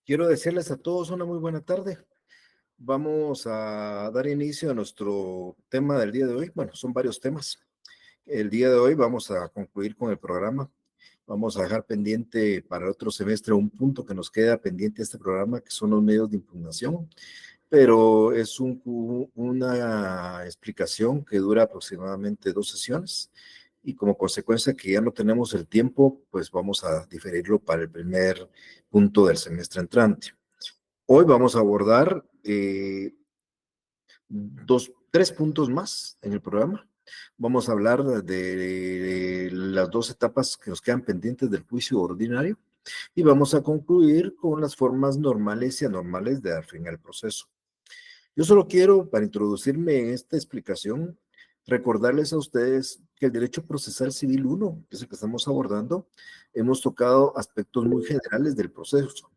Quiero decirles a todos una muy buena tarde. Vamos a dar inicio a nuestro tema del día de hoy. Bueno, son varios temas. El día de hoy vamos a concluir con el programa. Vamos a dejar pendiente para el otro semestre un punto que nos queda pendiente de este programa, que son los medios de impugnación, pero es una explicación que dura aproximadamente 2 sesiones y como consecuencia que ya no tenemos el tiempo, pues vamos a diferirlo para el primer punto del semestre entrante. Hoy vamos a abordar tres puntos más en el programa. Vamos a hablar de las 2 etapas que nos quedan pendientes del juicio ordinario y vamos a concluir con las formas normales y anormales de dar fin al proceso. Yo solo quiero, para introducirme en esta explicación, recordarles a ustedes que el derecho procesal civil 1, que es el que estamos abordando, hemos tocado aspectos muy generales del proceso.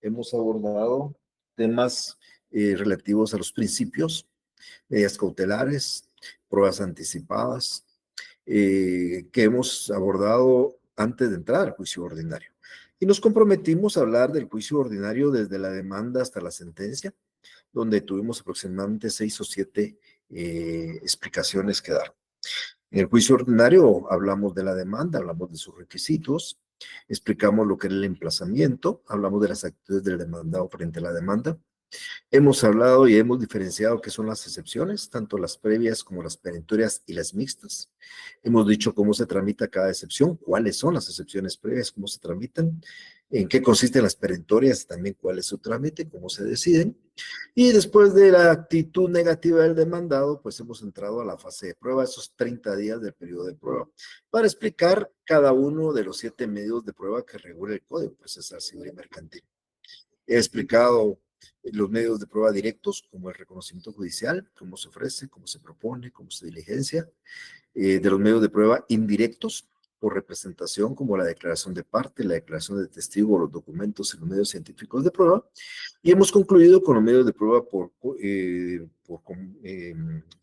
Hemos abordado temas relativos a los principios, medidas cautelares, pruebas anticipadas, que hemos abordado antes de entrar al juicio ordinario. Y nos comprometimos a hablar del juicio ordinario desde la demanda hasta la sentencia, donde tuvimos aproximadamente 6 o 7 explicaciones que dar. En el juicio ordinario hablamos de la demanda, hablamos de sus requisitos, explicamos lo que era el emplazamiento, hablamos de las actitudes del demandado frente a la demanda. Hemos hablado y hemos diferenciado qué son las excepciones, tanto las previas como las perentorias y las mixtas. Hemos dicho cómo se tramita cada excepción, cuáles son las excepciones previas, cómo se tramitan, en qué consisten las perentorias, también cuál es su trámite, cómo se deciden. Y después de la actitud negativa del demandado, pues hemos entrado a la fase de prueba, esos 30 días del periodo de prueba, para explicar cada uno de los 7 medios de prueba que regula el Código Procesal Civil y Mercantil. He explicado los medios de prueba directos, como el reconocimiento judicial, cómo se ofrece, cómo se propone, cómo se diligencia, de los medios de prueba indirectos, por representación, como la declaración de parte, la declaración de testigo, los documentos en los medios científicos de prueba, y hemos concluido con los medios de prueba por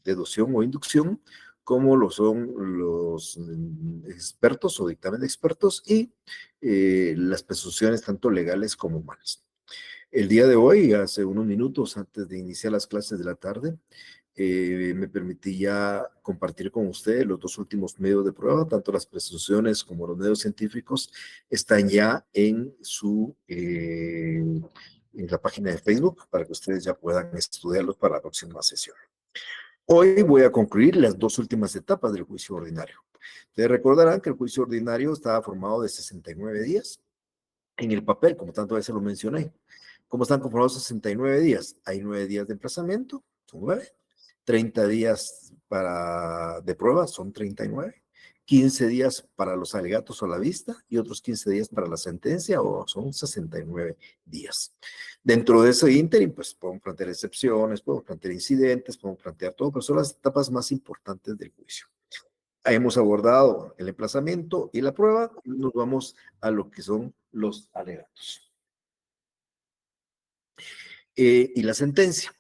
deducción o inducción, como lo son los expertos o dictamen de expertos y las presunciones tanto legales como humanas. El día de hoy, hace unos minutos antes de iniciar las clases de la tarde, me permití ya compartir con ustedes los 2 últimos medios de prueba, tanto las presunciones como los medios científicos están ya en la página de Facebook para que ustedes ya puedan estudiarlos para la próxima sesión. Hoy voy a concluir las 2 últimas etapas del juicio ordinario. Ustedes recordarán que el juicio ordinario estaba formado de 69 días en el papel, como tanto veces lo mencioné. ¿Cómo están conformados 69 días? Hay 9 días de emplazamiento, son 9. 30 días de prueba, son 39. 15 días para los alegatos o la vista y otros 15 días para la sentencia, o son 69 días. Dentro de ese ínterim, pues podemos plantear excepciones, podemos plantear incidentes, podemos plantear todo, pero son las etapas más importantes del juicio. Hemos abordado el emplazamiento y la prueba, y nos vamos a lo que son los alegatos. Y la sentencia.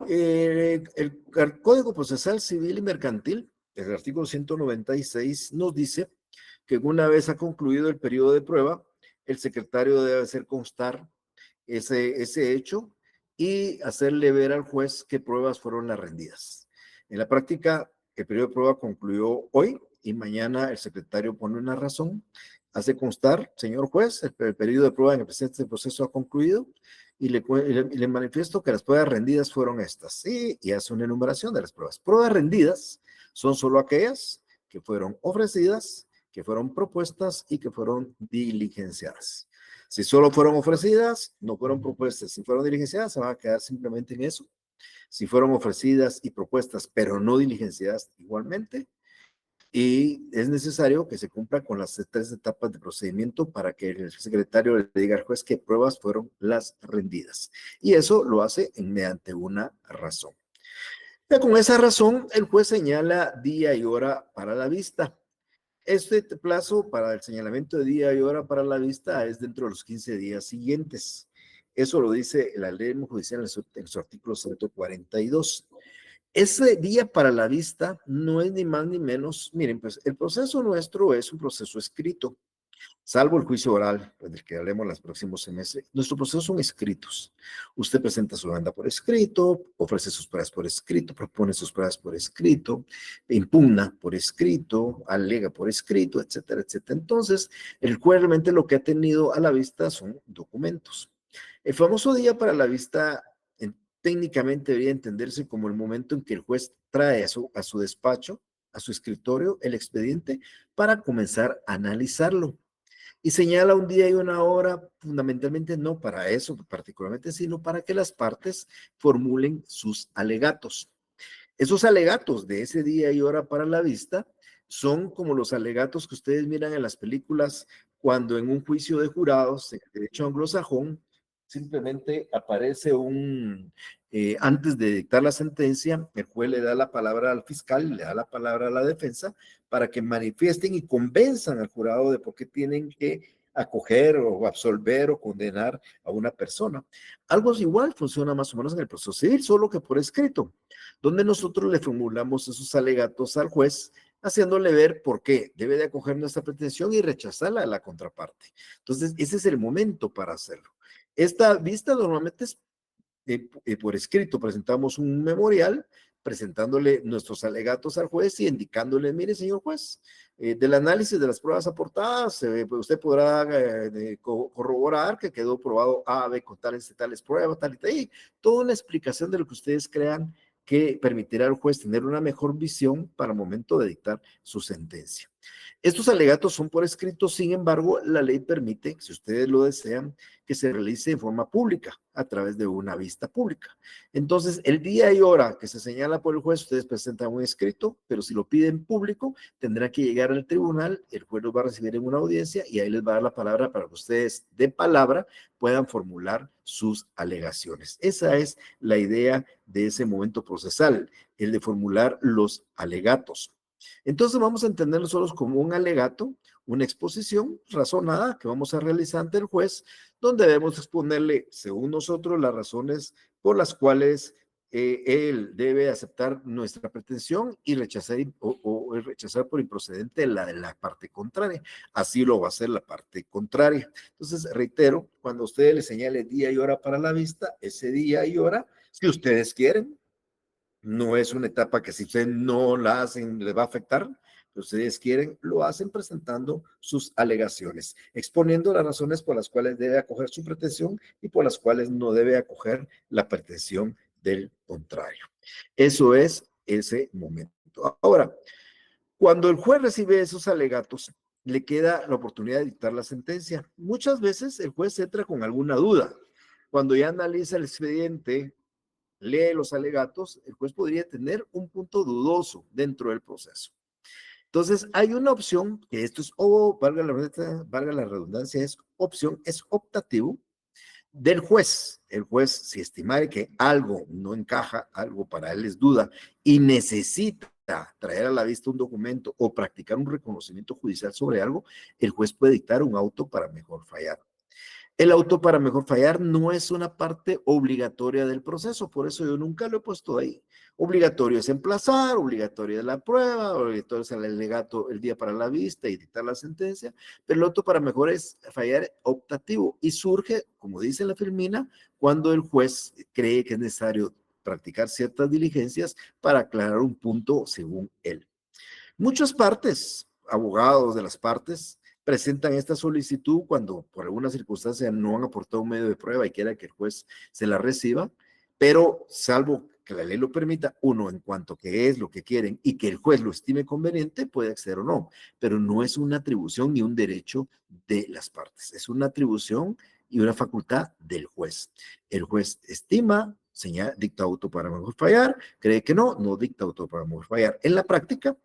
El Código Procesal Civil y Mercantil, el artículo 196, nos dice que una vez ha concluido el periodo de prueba, el secretario debe hacer constar ese hecho y hacerle ver al juez qué pruebas fueron las rendidas. En la práctica, el periodo de prueba concluyó hoy y mañana el secretario pone una razón, hace constar, señor juez, el periodo de prueba en el presente proceso ha concluido y le manifiesto que las pruebas rendidas fueron estas. Y hace una enumeración de las pruebas. Pruebas rendidas son solo aquellas que fueron ofrecidas, que fueron propuestas y que fueron diligenciadas. Si solo fueron ofrecidas, no fueron propuestas. Si fueron diligenciadas, se van a quedar simplemente en eso. Si fueron ofrecidas y propuestas, pero no diligenciadas igualmente, y es necesario que se cumpla con las 3 etapas de procedimiento para que el secretario le diga al juez qué pruebas fueron las rendidas. Y eso lo hace mediante una razón. Ya con esa razón, el juez señala día y hora para la vista. Este plazo para el señalamiento de día y hora para la vista es dentro de los 15 días siguientes. Eso lo dice la ley judicial en su artículo 142. Ese día para la vista no es ni más ni menos, miren, pues el proceso nuestro es un proceso escrito. Salvo el juicio oral, pues, del que hablemos los próximos semestres, nuestros procesos son escritos. Usted presenta su demanda por escrito, ofrece sus pruebas por escrito, propone sus pruebas por escrito, impugna por escrito, alega por escrito, etcétera, etcétera. Entonces, el juez realmente lo que ha tenido a la vista son documentos. El famoso día para la vista técnicamente debería entenderse como el momento en que el juez trae a su despacho, a su escritorio, el expediente para comenzar a analizarlo y señala un día y una hora, fundamentalmente no para eso particularmente, sino para que las partes formulen sus alegatos. Esos alegatos de ese día y hora para la vista son como los alegatos que ustedes miran en las películas cuando en un juicio de jurados, en el derecho anglosajón, simplemente aparece antes de dictar la sentencia, el juez le da la palabra al fiscal, le da la palabra a la defensa para que manifiesten y convenzan al jurado de por qué tienen que acoger o absolver o condenar a una persona. Algo igual funciona más o menos en el proceso civil, solo que por escrito, donde nosotros le formulamos esos alegatos al juez, haciéndole ver por qué debe de acoger nuestra pretensión y rechazarla a la contraparte. Entonces, ese es el momento para hacerlo. Esta vista normalmente es por escrito, presentamos un memorial presentándole nuestros alegatos al juez y indicándole, mire, señor juez, del análisis de las pruebas aportadas, usted podrá corroborar que quedó probado A, B con tales pruebas, tal y tal, y toda una explicación de lo que ustedes crean que permitirá al juez tener una mejor visión para el momento de dictar su sentencia. Estos alegatos son por escrito, sin embargo, la ley permite, si ustedes lo desean, que se realice de forma pública, a través de una vista pública. Entonces, el día y hora que se señala por el juez, ustedes presentan un escrito, pero si lo piden público, tendrán que llegar al tribunal, el juez los va a recibir en una audiencia y ahí les va a dar la palabra para que ustedes de palabra puedan formular sus alegaciones. Esa es la idea de ese momento procesal, el de formular los alegatos. Entonces vamos a entenderlo solo como un alegato, una exposición razonada que vamos a realizar ante el juez, donde debemos exponerle, según nosotros, las razones por las cuales él debe aceptar nuestra pretensión y rechazar o rechazar por improcedente la de la parte contraria. Así lo va a hacer la parte contraria. Entonces, reitero, cuando ustedes le señale día y hora para la vista, ese día y hora, si ustedes quieren, no es una etapa que si ustedes no la hacen les va a afectar, pero ustedes quieren, lo hacen presentando sus alegaciones, exponiendo las razones por las cuales debe acoger su pretensión y por las cuales no debe acoger la pretensión del contrario. Eso es ese momento. Ahora, cuando el juez recibe esos alegatos, le queda la oportunidad de dictar la sentencia. Muchas veces el juez entra con alguna duda. Cuando ya analiza el expediente, lee los alegatos, el juez podría tener un punto dudoso dentro del proceso. Entonces, hay una opción, que esto es, valga la redundancia, es opción, es optativo del juez. El juez, si estimare que algo no encaja, algo para él es duda y necesita traer a la vista un documento o practicar un reconocimiento judicial sobre algo, el juez puede dictar un auto para mejor fallar. El auto para mejor fallar no es una parte obligatoria del proceso, por eso yo nunca lo he puesto ahí. Obligatorio es emplazar, obligatorio es la prueba, obligatorio es el alegato el día para la vista y dictar la sentencia, pero el auto para mejor es fallar optativo y surge, como dice la Filmina, cuando el juez cree que es necesario practicar ciertas diligencias para aclarar un punto según él. Muchas partes, abogados de las partes, presentan esta solicitud cuando por alguna circunstancia no han aportado un medio de prueba y quiera que el juez se la reciba, pero salvo que la ley lo permita, uno, en cuanto que es lo que quieren y que el juez lo estime conveniente, puede acceder o no, pero no es una atribución ni un derecho de las partes, es una atribución y una facultad del juez. El juez estima, dicta auto para mejor fallar, cree que no, no dicta auto para mejor fallar. En la práctica,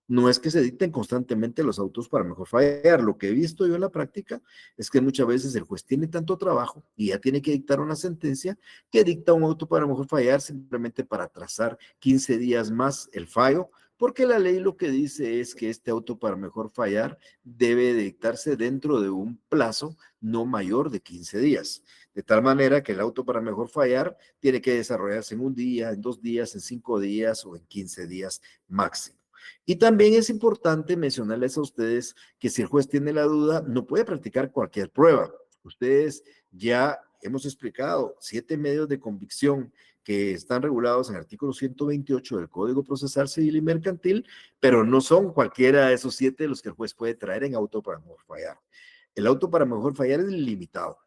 no es que se dicten constantemente los autos para mejor fallar. Lo que he visto yo en la práctica es que muchas veces el juez tiene tanto trabajo y ya tiene que dictar una sentencia que dicta un auto para mejor fallar simplemente para atrasar 15 días más el fallo, porque la ley lo que dice es que este auto para mejor fallar debe dictarse dentro de un plazo no mayor de 15 días. De tal manera que el auto para mejor fallar tiene que desarrollarse en un día, en 2 días, en 5 días o en 15 días máximo. Y también es importante mencionarles a ustedes que si el juez tiene la duda, no puede practicar cualquier prueba. Ustedes ya hemos explicado 7 medios de convicción que están regulados en el artículo 128 del Código Procesal Civil y Mercantil, pero no son cualquiera de esos 7 los que el juez puede traer en auto para mejor fallar. El auto para mejor fallar es limitado.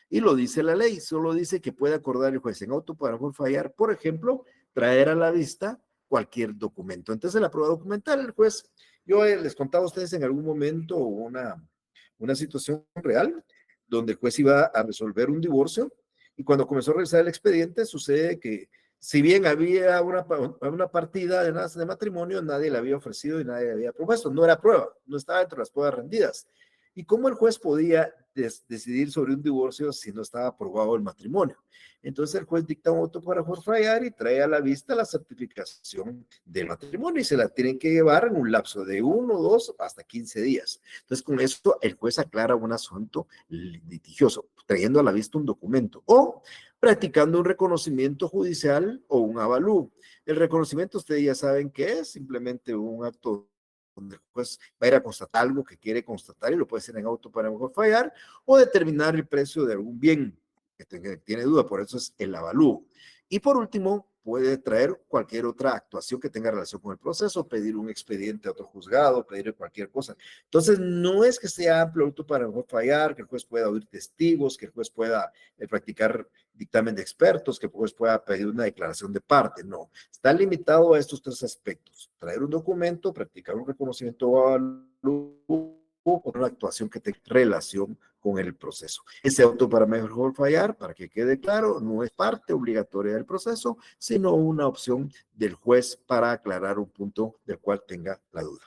Y lo dice la ley, solo dice que puede acordar el juez en auto para mejor fallar, por ejemplo, traer a la vista cualquier documento. Entonces, la prueba documental, el juez, yo les contaba a ustedes en algún momento una situación real donde el juez iba a resolver un divorcio y cuando comenzó a revisar el expediente sucede que si bien había una partida de matrimonio, nadie le había ofrecido y nadie le había propuesto. No era prueba, no estaba entre las pruebas rendidas. ¿Y cómo el juez podía decidir sobre un divorcio si no estaba aprobado el matrimonio? Entonces el juez dicta un auto para fallar y trae a la vista la certificación del matrimonio y se la tienen que llevar en un lapso de 1, 2, hasta 15 días. Entonces con esto el juez aclara un asunto litigioso, trayendo a la vista un documento o practicando un reconocimiento judicial o un avalúo. El reconocimiento ustedes ya saben que es simplemente un acto donde el juez va a ir a constatar algo que quiere constatar y lo puede hacer en auto para mejor fallar o determinar el precio de algún bien que tiene duda, por eso es el avalúo. Y por último, puede traer cualquier otra actuación que tenga relación con el proceso, pedir un expediente a otro juzgado, pedir cualquier cosa. Entonces, no es que sea amplio auto para mejor fallar, que el juez pueda oír testigos, que el juez pueda practicar dictamen de expertos, que el juez pueda pedir una declaración de parte, no. Está limitado a estos 3 aspectos: traer un documento, practicar un reconocimiento o una actuación que tenga relación con el proceso. Ese auto para mejor fallar, para que quede claro, no es parte obligatoria del proceso, sino una opción del juez para aclarar un punto del cual tenga la duda.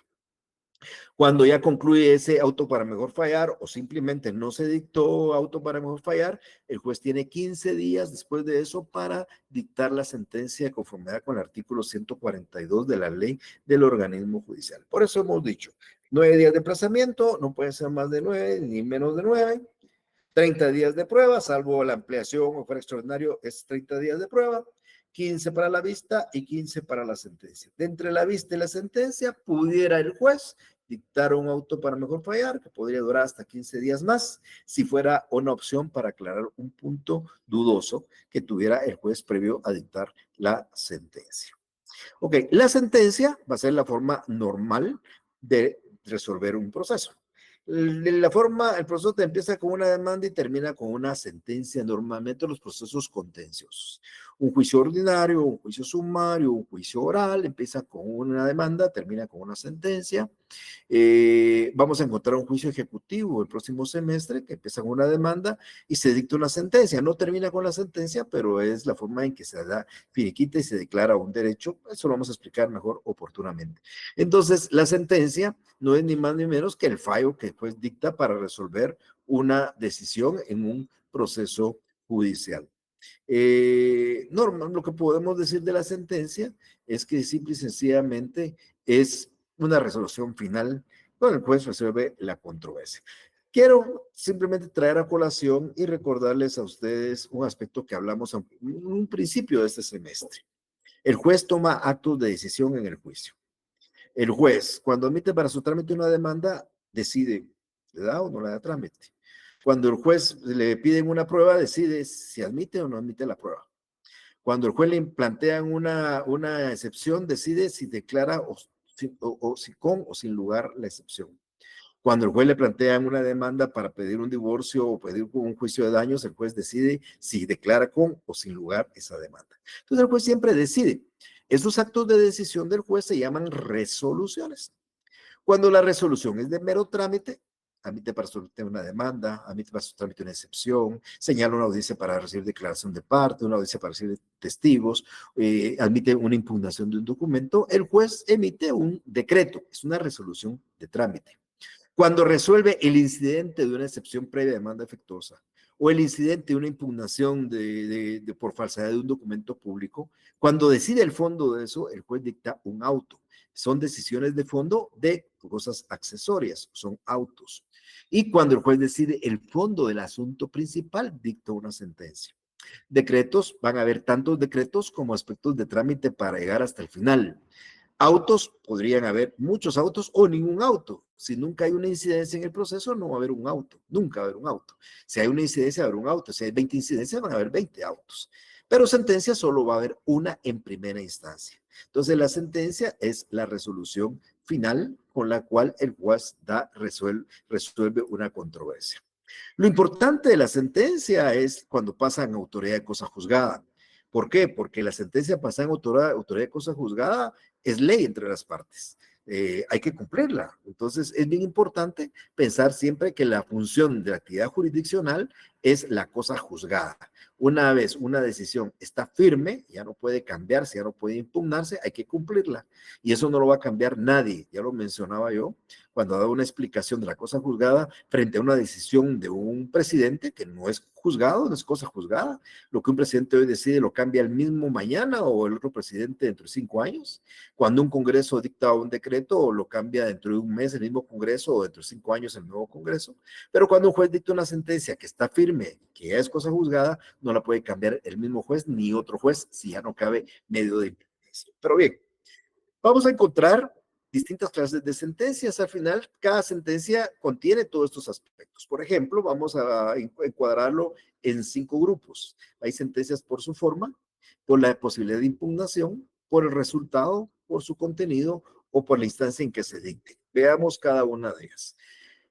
Cuando ya concluye ese auto para mejor fallar o simplemente no se dictó auto para mejor fallar, el juez tiene 15 días después de eso para dictar la sentencia de conformidad con el artículo 142 de la ley del organismo judicial. Por eso hemos dicho, 9 días de aplazamiento, no puede ser más de 9 ni menos de 9. 30 días de prueba, salvo la ampliación o fuera extraordinario, es 30 días de prueba, 15 para la vista y 15 para la sentencia. De entre la vista y la sentencia, pudiera el juez dictar un auto para mejor fallar, que podría durar hasta 15 días más, si fuera una opción para aclarar un punto dudoso que tuviera el juez previo a dictar la sentencia. Ok, la sentencia va a ser la forma normal de resolver un proceso. El proceso te empieza con una demanda y termina con una sentencia, normalmente los procesos contenciosos. Un juicio ordinario, un juicio sumario, un juicio oral, empieza con una demanda, termina con una sentencia. Vamos a encontrar un juicio ejecutivo el próximo semestre que empieza con una demanda y se dicta una sentencia. No termina con la sentencia, pero es la forma en que se da finiquita y se declara un derecho. Eso lo vamos a explicar mejor oportunamente. Entonces, la sentencia no es ni más ni menos que el fallo que el juez dicta para resolver una decisión en un proceso judicial. Lo que podemos decir de la sentencia es que simple y sencillamente es una resolución final donde el juez resuelve la controversia. Quiero simplemente traer a colación y recordarles a ustedes un aspecto que hablamos en un principio de este semestre. El juez toma actos de decisión en el juicio. El juez, cuando admite para su trámite una demanda, decide, ¿le da o no le da trámite? Cuando el juez le piden una prueba, decide si admite o no admite la prueba. Cuando el juez le plantean una excepción, decide si declara o si con o sin lugar la excepción. Cuando el juez le plantean una demanda para pedir un divorcio o pedir un juicio de daños, el juez decide si declara con o sin lugar esa demanda. Entonces el juez siempre decide. Esos actos de decisión del juez se llaman resoluciones. Cuando la resolución es de mero trámite, admite para su trámite una demanda, admite para su trámite una excepción, señala una audiencia para recibir declaración de parte, una audiencia para recibir testigos, admite una impugnación de un documento, el juez emite un decreto, es una resolución de trámite. Cuando resuelve el incidente de una excepción previa de demanda efectuosa o el incidente de una impugnación por falsedad de un documento público, cuando decide el fondo de eso, el juez dicta un auto. Son decisiones de fondo de cosas accesorias, son autos. Y cuando el juez decide el fondo del asunto principal, dicta una sentencia. Decretos, van a haber tantos decretos como aspectos de trámite para llegar hasta el final. Autos, podrían haber muchos autos o ningún auto. Si nunca hay una incidencia en el proceso, no va a haber un auto. Nunca va a haber un auto. Si hay una incidencia, va a haber un auto. Si hay 20 incidencias, van a haber 20 autos. Pero sentencia solo va a haber una en primera instancia. Entonces, la sentencia es la resolución final con la cual el juez resuelve una controversia. Lo importante de la sentencia es cuando pasa en autoridad de cosa juzgada. ¿Por qué? Porque la sentencia pasada en autoridad de cosa juzgada es ley entre las partes. Hay que cumplirla. Entonces, es bien importante pensar siempre que la función de la actividad jurisdiccional es la cosa juzgada. Una vez una decisión está firme, ya no puede cambiarse, ya no puede impugnarse, hay que cumplirla. Y eso no lo va a cambiar nadie. Ya lo mencionaba yo cuando daba una explicación de la cosa juzgada frente a una decisión de un presidente que no es juzgado, no es cosa juzgada. Lo que un presidente hoy decide lo cambia el mismo mañana o el otro presidente dentro de 5 años. Cuando un Congreso dicta un decreto o lo cambia dentro de un mes el mismo Congreso o dentro de 5 años el nuevo Congreso. Pero cuando un juez dicta una sentencia que está firme, que ya es cosa juzgada, no la puede cambiar el mismo juez ni otro juez si ya no cabe medio de impugnación. Pero bien, vamos a encontrar distintas clases de sentencias. Al final, cada sentencia contiene todos estos aspectos. Por ejemplo, vamos a encuadrarlo en 5 grupos. Hay sentencias por su forma, por la posibilidad de impugnación, por el resultado, por su contenido o por la instancia en que se dicte. Veamos cada una de ellas.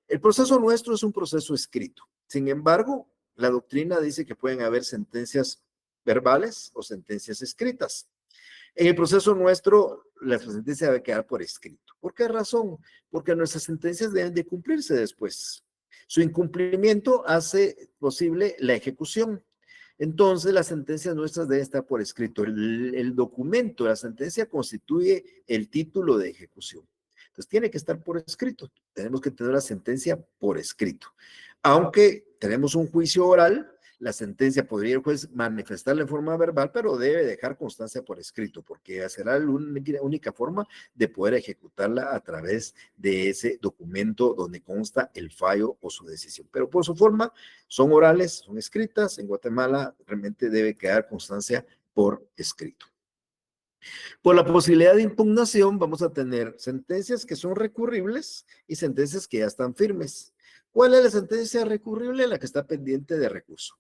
El proceso nuestro es un proceso escrito. Sin embargo, la doctrina dice que pueden haber sentencias verbales o sentencias escritas. En el proceso nuestro, la sentencia debe quedar por escrito. ¿Por qué razón? Porque nuestras sentencias deben de cumplirse después. Su incumplimiento hace posible la ejecución. Entonces, las sentencias nuestras deben estar por escrito. El documento de la sentencia constituye el título de ejecución. Entonces, tiene que estar por escrito. Tenemos que tener la sentencia por escrito. Aunque tenemos un juicio oral, la sentencia podría el juez manifestarla en forma verbal, pero debe dejar constancia por escrito, porque será la única forma de poder ejecutarla a través de ese documento donde consta el fallo o su decisión. Pero por su forma, son orales, son escritas. En Guatemala realmente debe quedar constancia por escrito. Por la posibilidad de impugnación, vamos a tener sentencias que son recurribles y sentencias que ya están firmes. ¿Cuál es la sentencia recurrible? La que está pendiente de recurso.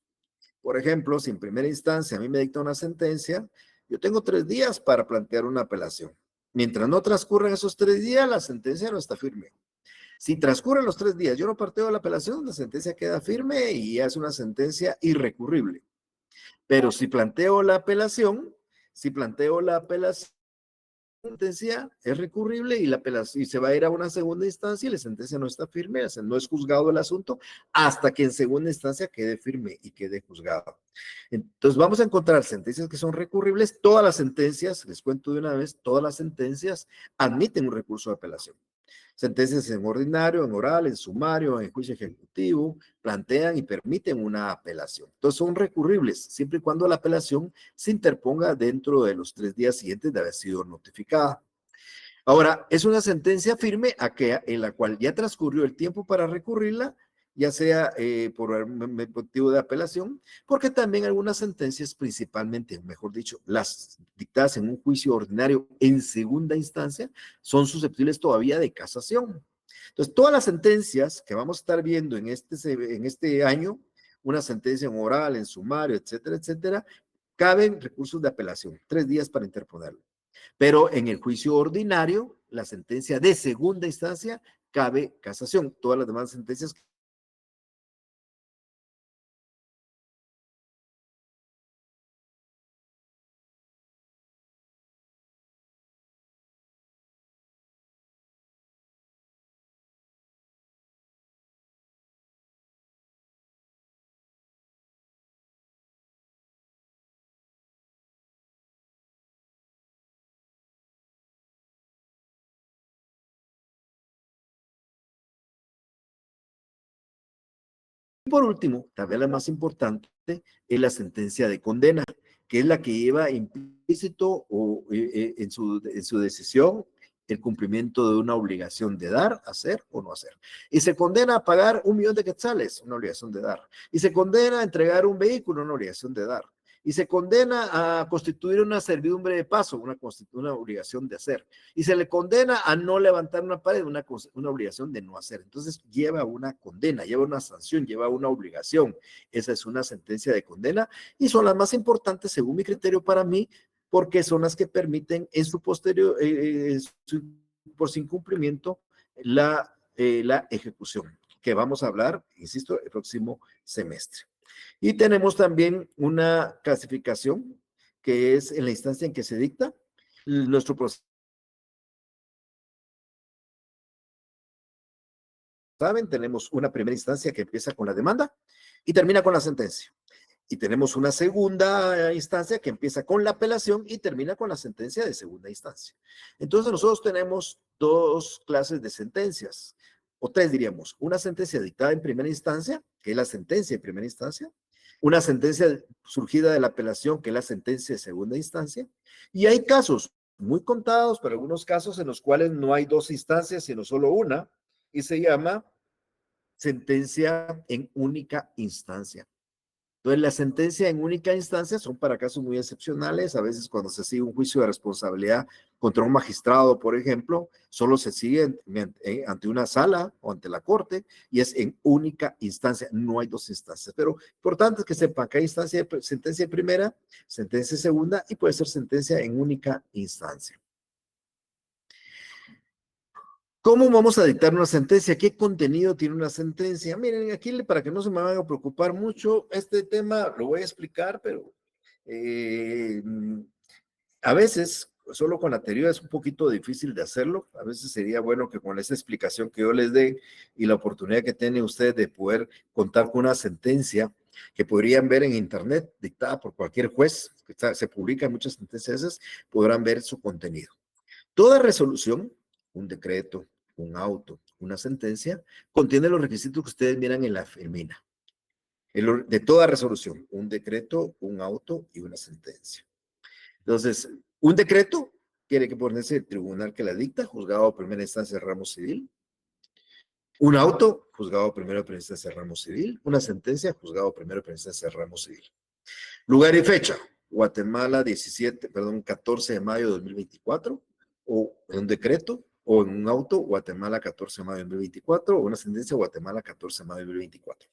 Por ejemplo, si en primera instancia a mí me dicta una sentencia, yo tengo 3 días para plantear una apelación. Mientras no transcurran esos 3 días, la sentencia no está firme. Si transcurren los 3 días, yo no planteo la apelación, la sentencia queda firme y es una sentencia irrecurrible. Pero si planteo la apelación, sentencia es recurrible y la apelación y se va a ir a una segunda instancia y la sentencia no está firme, o sea, no es juzgado el asunto hasta que en segunda instancia quede firme y quede juzgado. Entonces vamos a encontrar sentencias que son recurribles. Todas las sentencias, les cuento de una vez, todas las sentencias admiten un recurso de apelación. Sentencias en ordinario, en oral, en sumario, en juicio ejecutivo, plantean y permiten una apelación. Entonces son recurribles, siempre y cuando la apelación se interponga dentro de los 3 días siguientes de haber sido notificada. Ahora, es una sentencia firme en la cual ya transcurrió el tiempo para recurrirla, ya sea por motivo de apelación, porque también algunas sentencias, principalmente, mejor dicho, las dictadas en un juicio ordinario en segunda instancia, son susceptibles todavía de casación. Entonces, todas las sentencias que vamos a estar viendo en este año, una sentencia en oral, en sumario, etcétera, etcétera, caben recursos de apelación, 3 días para interponerlo. Pero en el juicio ordinario, la sentencia de segunda instancia, cabe casación. Todas las demás sentencias. Por último, tal vez la más importante, es la sentencia de condena, que es la que lleva implícito o, en su decisión el cumplimiento de una obligación de dar, hacer o no hacer. Y se condena a pagar 1 millón de quetzales, una obligación de dar. Y se condena a entregar un vehículo, una obligación de dar. y se condena a constituir una servidumbre de paso, una obligación de hacer, y se le condena a no levantar una pared, una obligación de no hacer. Entonces lleva una condena, lleva una sanción, lleva una obligación. Esa es una sentencia de condena y son las más importantes según mi criterio para mí, porque son las que permiten en su posterior, por su incumplimiento, la ejecución, que vamos a hablar, insisto, el próximo semestre. Y tenemos también una clasificación que es en la instancia en que se dicta nuestro proceso. Saben, tenemos una primera instancia que empieza con la demanda y termina con la sentencia. Y tenemos una segunda instancia que empieza con la apelación y termina con la sentencia de segunda instancia. Entonces nosotros tenemos dos clases de sentencias, o tres diríamos. Una sentencia dictada en primera instancia, que es la sentencia en primera instancia. Una sentencia surgida de la apelación, que es la sentencia de segunda instancia. Y hay casos muy contados, pero algunos casos en los cuales no hay dos instancias, sino solo una, y se llama sentencia en única instancia. Entonces, la sentencia en única instancia son para casos muy excepcionales. A veces cuando se sigue un juicio de responsabilidad contra un magistrado, por ejemplo, solo se sigue ante una sala o ante la corte y es en única instancia. No hay dos instancias. Pero importante es que sepan que hay sentencia primera, sentencia segunda y puede ser sentencia en única instancia. ¿Cómo vamos a dictar una sentencia? ¿Qué contenido tiene una sentencia? Miren, aquí para que no se me vayan a preocupar mucho, este tema lo voy a explicar, pero a veces, solo con la teoría es un poquito difícil de hacerlo. A veces sería bueno que con esa explicación que yo les dé y la oportunidad que tienen ustedes de poder contar con una sentencia que podrían ver en internet, dictada por cualquier juez, que se publican muchas sentencias esas, podrán ver su contenido. Toda resolución, un decreto, un auto, una sentencia, contiene los requisitos que ustedes miran en la filmina. De toda resolución, un decreto, un auto y una sentencia. Entonces, un decreto tiene que ponerse el tribunal que la dicta, juzgado de primera instancia de ramo civil. Un auto, juzgado primero de primera instancia de ramo civil. Una sentencia, juzgado primero de primera instancia de ramo civil. Lugar y fecha, Guatemala 14 de mayo de 2024, o en un decreto, o en un auto, Guatemala 14 de mayo de 2024, o una sentencia, Guatemala 14 de mayo de 2024.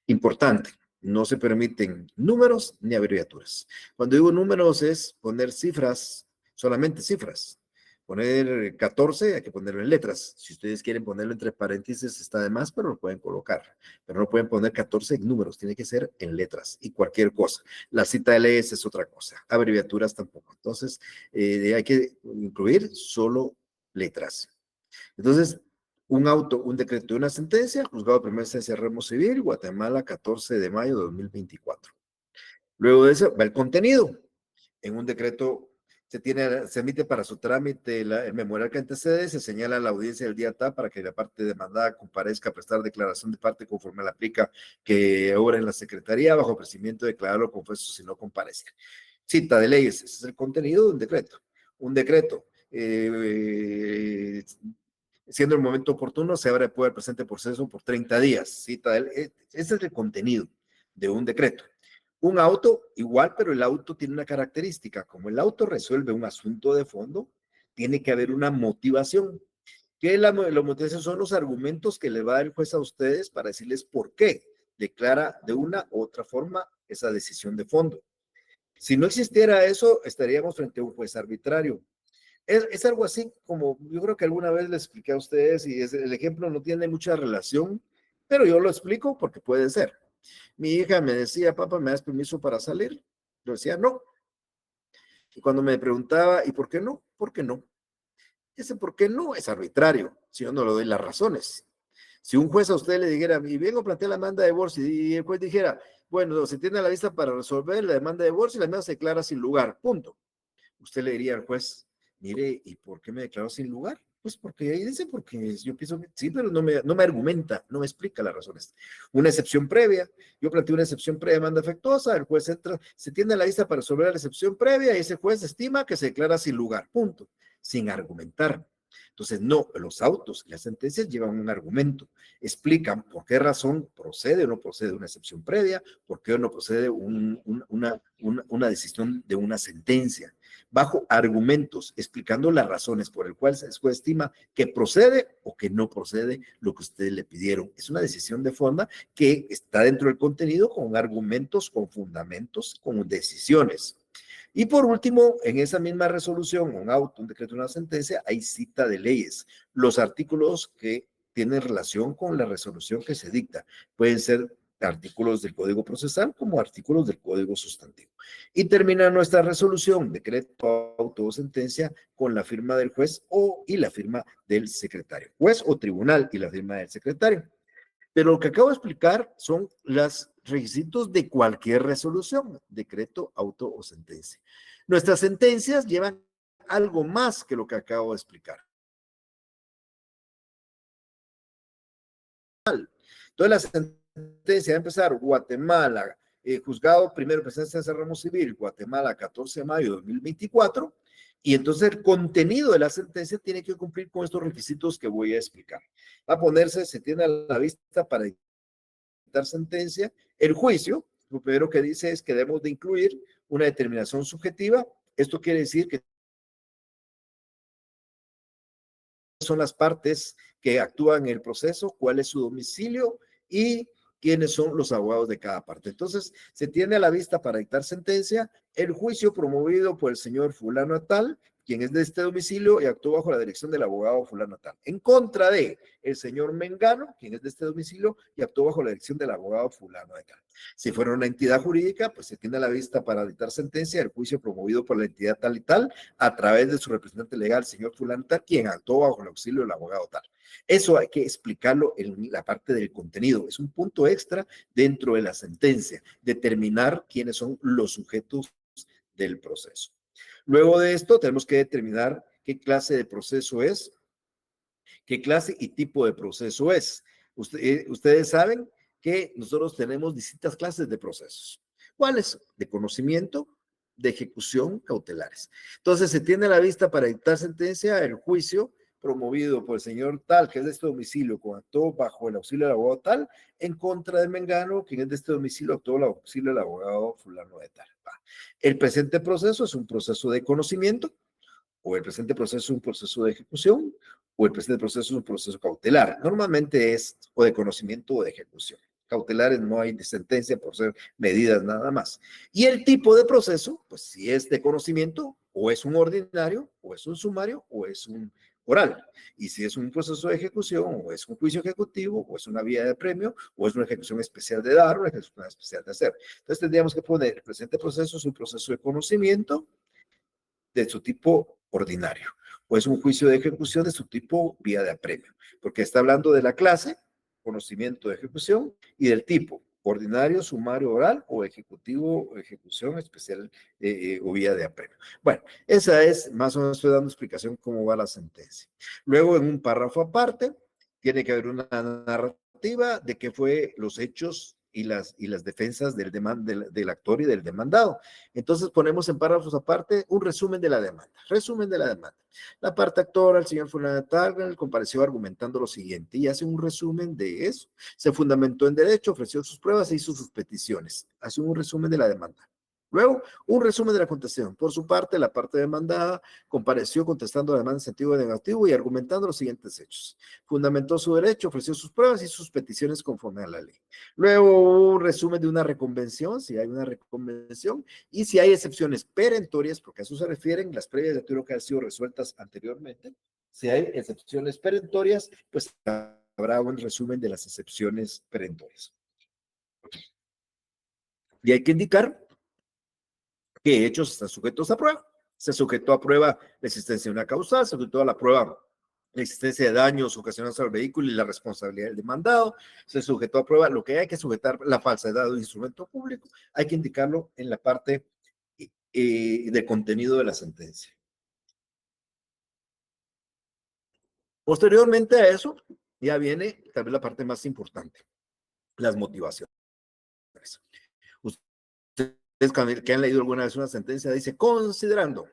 Importante, no se permiten números ni abreviaturas. Cuando digo números es poner cifras, solamente cifras. Poner 14, hay que ponerlo en letras. Si ustedes quieren ponerlo entre paréntesis, está de más, pero lo pueden colocar. Pero no pueden poner 14 en números, tiene que ser en letras y cualquier cosa. La cita de leyes es otra cosa, abreviaturas tampoco. Entonces, hay que incluir solo letras. Entonces, un auto, un decreto y una sentencia, juzgado de primera instancia de ramo civil, Guatemala, 14 de mayo de 2024. Luego de eso va el contenido. En un decreto se emite para su trámite el memorial que antecede, se señala la audiencia del día tal para que la parte demandada comparezca a prestar declaración de parte conforme la aplica que obra en la Secretaría bajo ofrecimiento de declararlo confeso si no comparezca. Cita de leyes, ese es el contenido de un decreto. Un decreto, siendo el momento oportuno, se abre el presente proceso por 30 días. Cita ese es el contenido de un decreto. Un auto igual, pero el auto tiene una característica. Como el auto resuelve un asunto de fondo, tiene que haber una motivación. ¿Qué la motivación? Son los argumentos que le va a dar el juez a ustedes para decirles por qué declara de una u otra forma esa decisión de fondo. Si no existiera eso, estaríamos frente a un juez arbitrario. Es algo así como, yo creo que alguna vez les expliqué a ustedes y el ejemplo no tiene mucha relación, pero yo lo explico porque puede ser. Mi hija me decía, papá, ¿me das permiso para salir? Yo decía, no. Y cuando me preguntaba, ¿y por qué no? ¿Por qué no? Ese por qué no es arbitrario, si yo no le doy las razones. Si un juez a usted le dijera, y vengo a plantear la demanda de divorcio, y el juez dijera, bueno, se tiene a la vista para resolver la demanda de divorcio y la demanda se declara sin lugar, punto. Usted le diría al juez, mire, ¿y por qué me declaró sin lugar? Pues porque ahí dice, porque yo pienso que sí, pero no me argumenta, no me explica las razones. Una excepción previa, yo planteo una excepción previa de demanda efectuosa, el juez entra, se tiene a la vista para resolver la excepción previa y ese juez estima que se declara sin lugar, punto, sin argumentar. Entonces, no, los autos y las sentencias llevan un argumento, explican por qué razón procede o no procede una excepción previa, por qué no procede una decisión de una sentencia, bajo argumentos, explicando las razones por el cual se estima que procede o que no procede lo que ustedes le pidieron. Es una decisión de forma que está dentro del contenido con argumentos, con fundamentos, con decisiones. Y por último, en esa misma resolución, un auto, un decreto, una sentencia, hay cita de leyes. Los artículos que tienen relación con la resolución que se dicta pueden ser artículos del Código Procesal como artículos del Código Sustantivo. Y termina nuestra resolución, decreto, auto o sentencia, con la firma del juez y la firma del secretario. Juez o tribunal y la firma del secretario. Pero lo que acabo de explicar son los requisitos de cualquier resolución, decreto, auto o sentencia. Nuestras sentencias llevan algo más que lo que acabo de explicar. Entonces, la sentencia va a empezar Guatemala, juzgado primero presencia de Ramos Civil, Guatemala, 14 de mayo de 2024, y entonces el contenido de la sentencia tiene que cumplir con estos requisitos que voy a explicar. Va a ponerse, se tiene a la vista para dictar sentencia, el juicio, lo primero que dice es que debemos de incluir una determinación subjetiva. Esto quiere decir que son las partes que actúan en el proceso, cuál es su domicilio y quiénes son los abogados de cada parte. Entonces, se tiene a la vista para dictar sentencia el juicio promovido por el señor fulano tal, quien es de este domicilio y actuó bajo la dirección del abogado fulano tal, en contra de el señor Mengano, quien es de este domicilio y actuó bajo la dirección del abogado fulano de tal. Si fuera una entidad jurídica, pues se tiene a la vista para dictar sentencia el juicio promovido por la entidad tal y tal a través de su representante legal, señor fulano tal, quien actuó bajo el auxilio del abogado tal. Eso hay que explicarlo en la parte del contenido. Es un punto extra dentro de la sentencia, determinar quiénes son los sujetos del proceso. Luego de esto, tenemos que determinar qué clase de proceso es, qué clase y tipo de proceso es. Ustedes saben que nosotros tenemos distintas clases de procesos. ¿Cuáles? De conocimiento, de ejecución, cautelares. Entonces, se tiene a la vista para dictar sentencia el juicio promovido por el señor tal, que es de este domicilio, con actuó bajo el auxilio del abogado tal, en contra de Mengano, quien es de este domicilio, actuó bajo el auxilio del abogado fulano de tal. El presente proceso es un proceso de conocimiento, o el presente proceso es un proceso de ejecución, o el presente proceso es un proceso cautelar. Normalmente es o de conocimiento o de ejecución. Cautelares no hay sentencia por ser medidas nada más. Y el tipo de proceso, pues si es de conocimiento, o es un ordinario, o es un sumario, o es un oral. Y si es un proceso de ejecución, o es un juicio ejecutivo, o es una vía de premio, o es una ejecución especial de dar, o una ejecución especial de hacer. Entonces tendríamos que poner, el presente proceso es un proceso de conocimiento, de su tipo ordinario, o es un juicio de ejecución de su tipo vía de apremio, porque está hablando de la clase, conocimiento de ejecución, y del tipo ordinario, sumario, oral, o ejecutivo, o ejecución especial o vía de apremio. Bueno, esa es, más o menos estoy dando explicación cómo va la sentencia. Luego, en un párrafo aparte, tiene que haber una narrativa de qué fue los hechos y las defensas del actor y del demandado. Entonces ponemos en párrafos aparte un resumen de la demanda. Resumen de la demanda. La parte actora, el señor fulano de tal, compareció argumentando lo siguiente y hace un resumen de eso. Se fundamentó en derecho, ofreció sus pruebas e hizo sus peticiones. Hace un resumen de la demanda. Luego, un resumen de la contestación. Por su parte, la parte demandada compareció contestando la demanda en sentido negativo y argumentando los siguientes hechos. Fundamentó su derecho, ofreció sus pruebas y sus peticiones conforme a la ley. Luego, un resumen de una reconvención, si hay una reconvención, y si hay excepciones perentorias, porque a eso se refieren las previas de tiro que han sido resueltas anteriormente. Si hay excepciones perentorias, pues habrá un resumen de las excepciones perentorias. Y hay que indicar qué hechos están sujetos a prueba. Se sujetó a prueba la existencia de una causal, se sujetó a la prueba la existencia de daños ocasionados al vehículo y la responsabilidad del demandado, se sujetó a prueba lo que hay que sujetar, la falsedad de un instrumento público, hay que indicarlo en la parte de contenido de la sentencia. Posteriormente a eso, ya viene tal vez la parte más importante, las motivaciones. Ustedes que han leído alguna vez una sentencia, dice, considerando,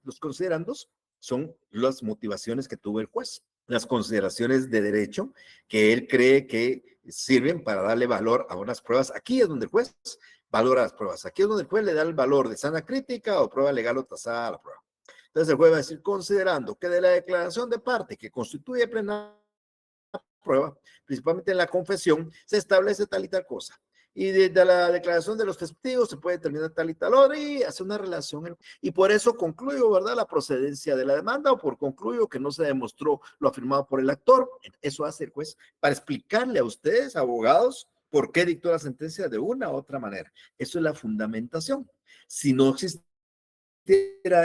los considerandos son las motivaciones que tuvo el juez, las consideraciones de derecho que él cree que sirven para darle valor a unas pruebas. Aquí es donde el juez valora las pruebas. Aquí es donde el juez le da el valor de sana crítica o prueba legal o tasada a la prueba. Entonces el juez va a decir, considerando que de la declaración de parte que constituye plena prueba, principalmente en la confesión, se establece tal y tal cosa. Y desde la declaración de los testigos se puede determinar tal y tal hora y hace una relación. Y por eso concluyo, ¿verdad?, la procedencia de la demanda o por concluyo que no se demostró lo afirmado por el actor. Eso hace el juez para explicarle a ustedes, abogados, por qué dictó la sentencia de una u otra manera. Eso es la fundamentación. Si no existe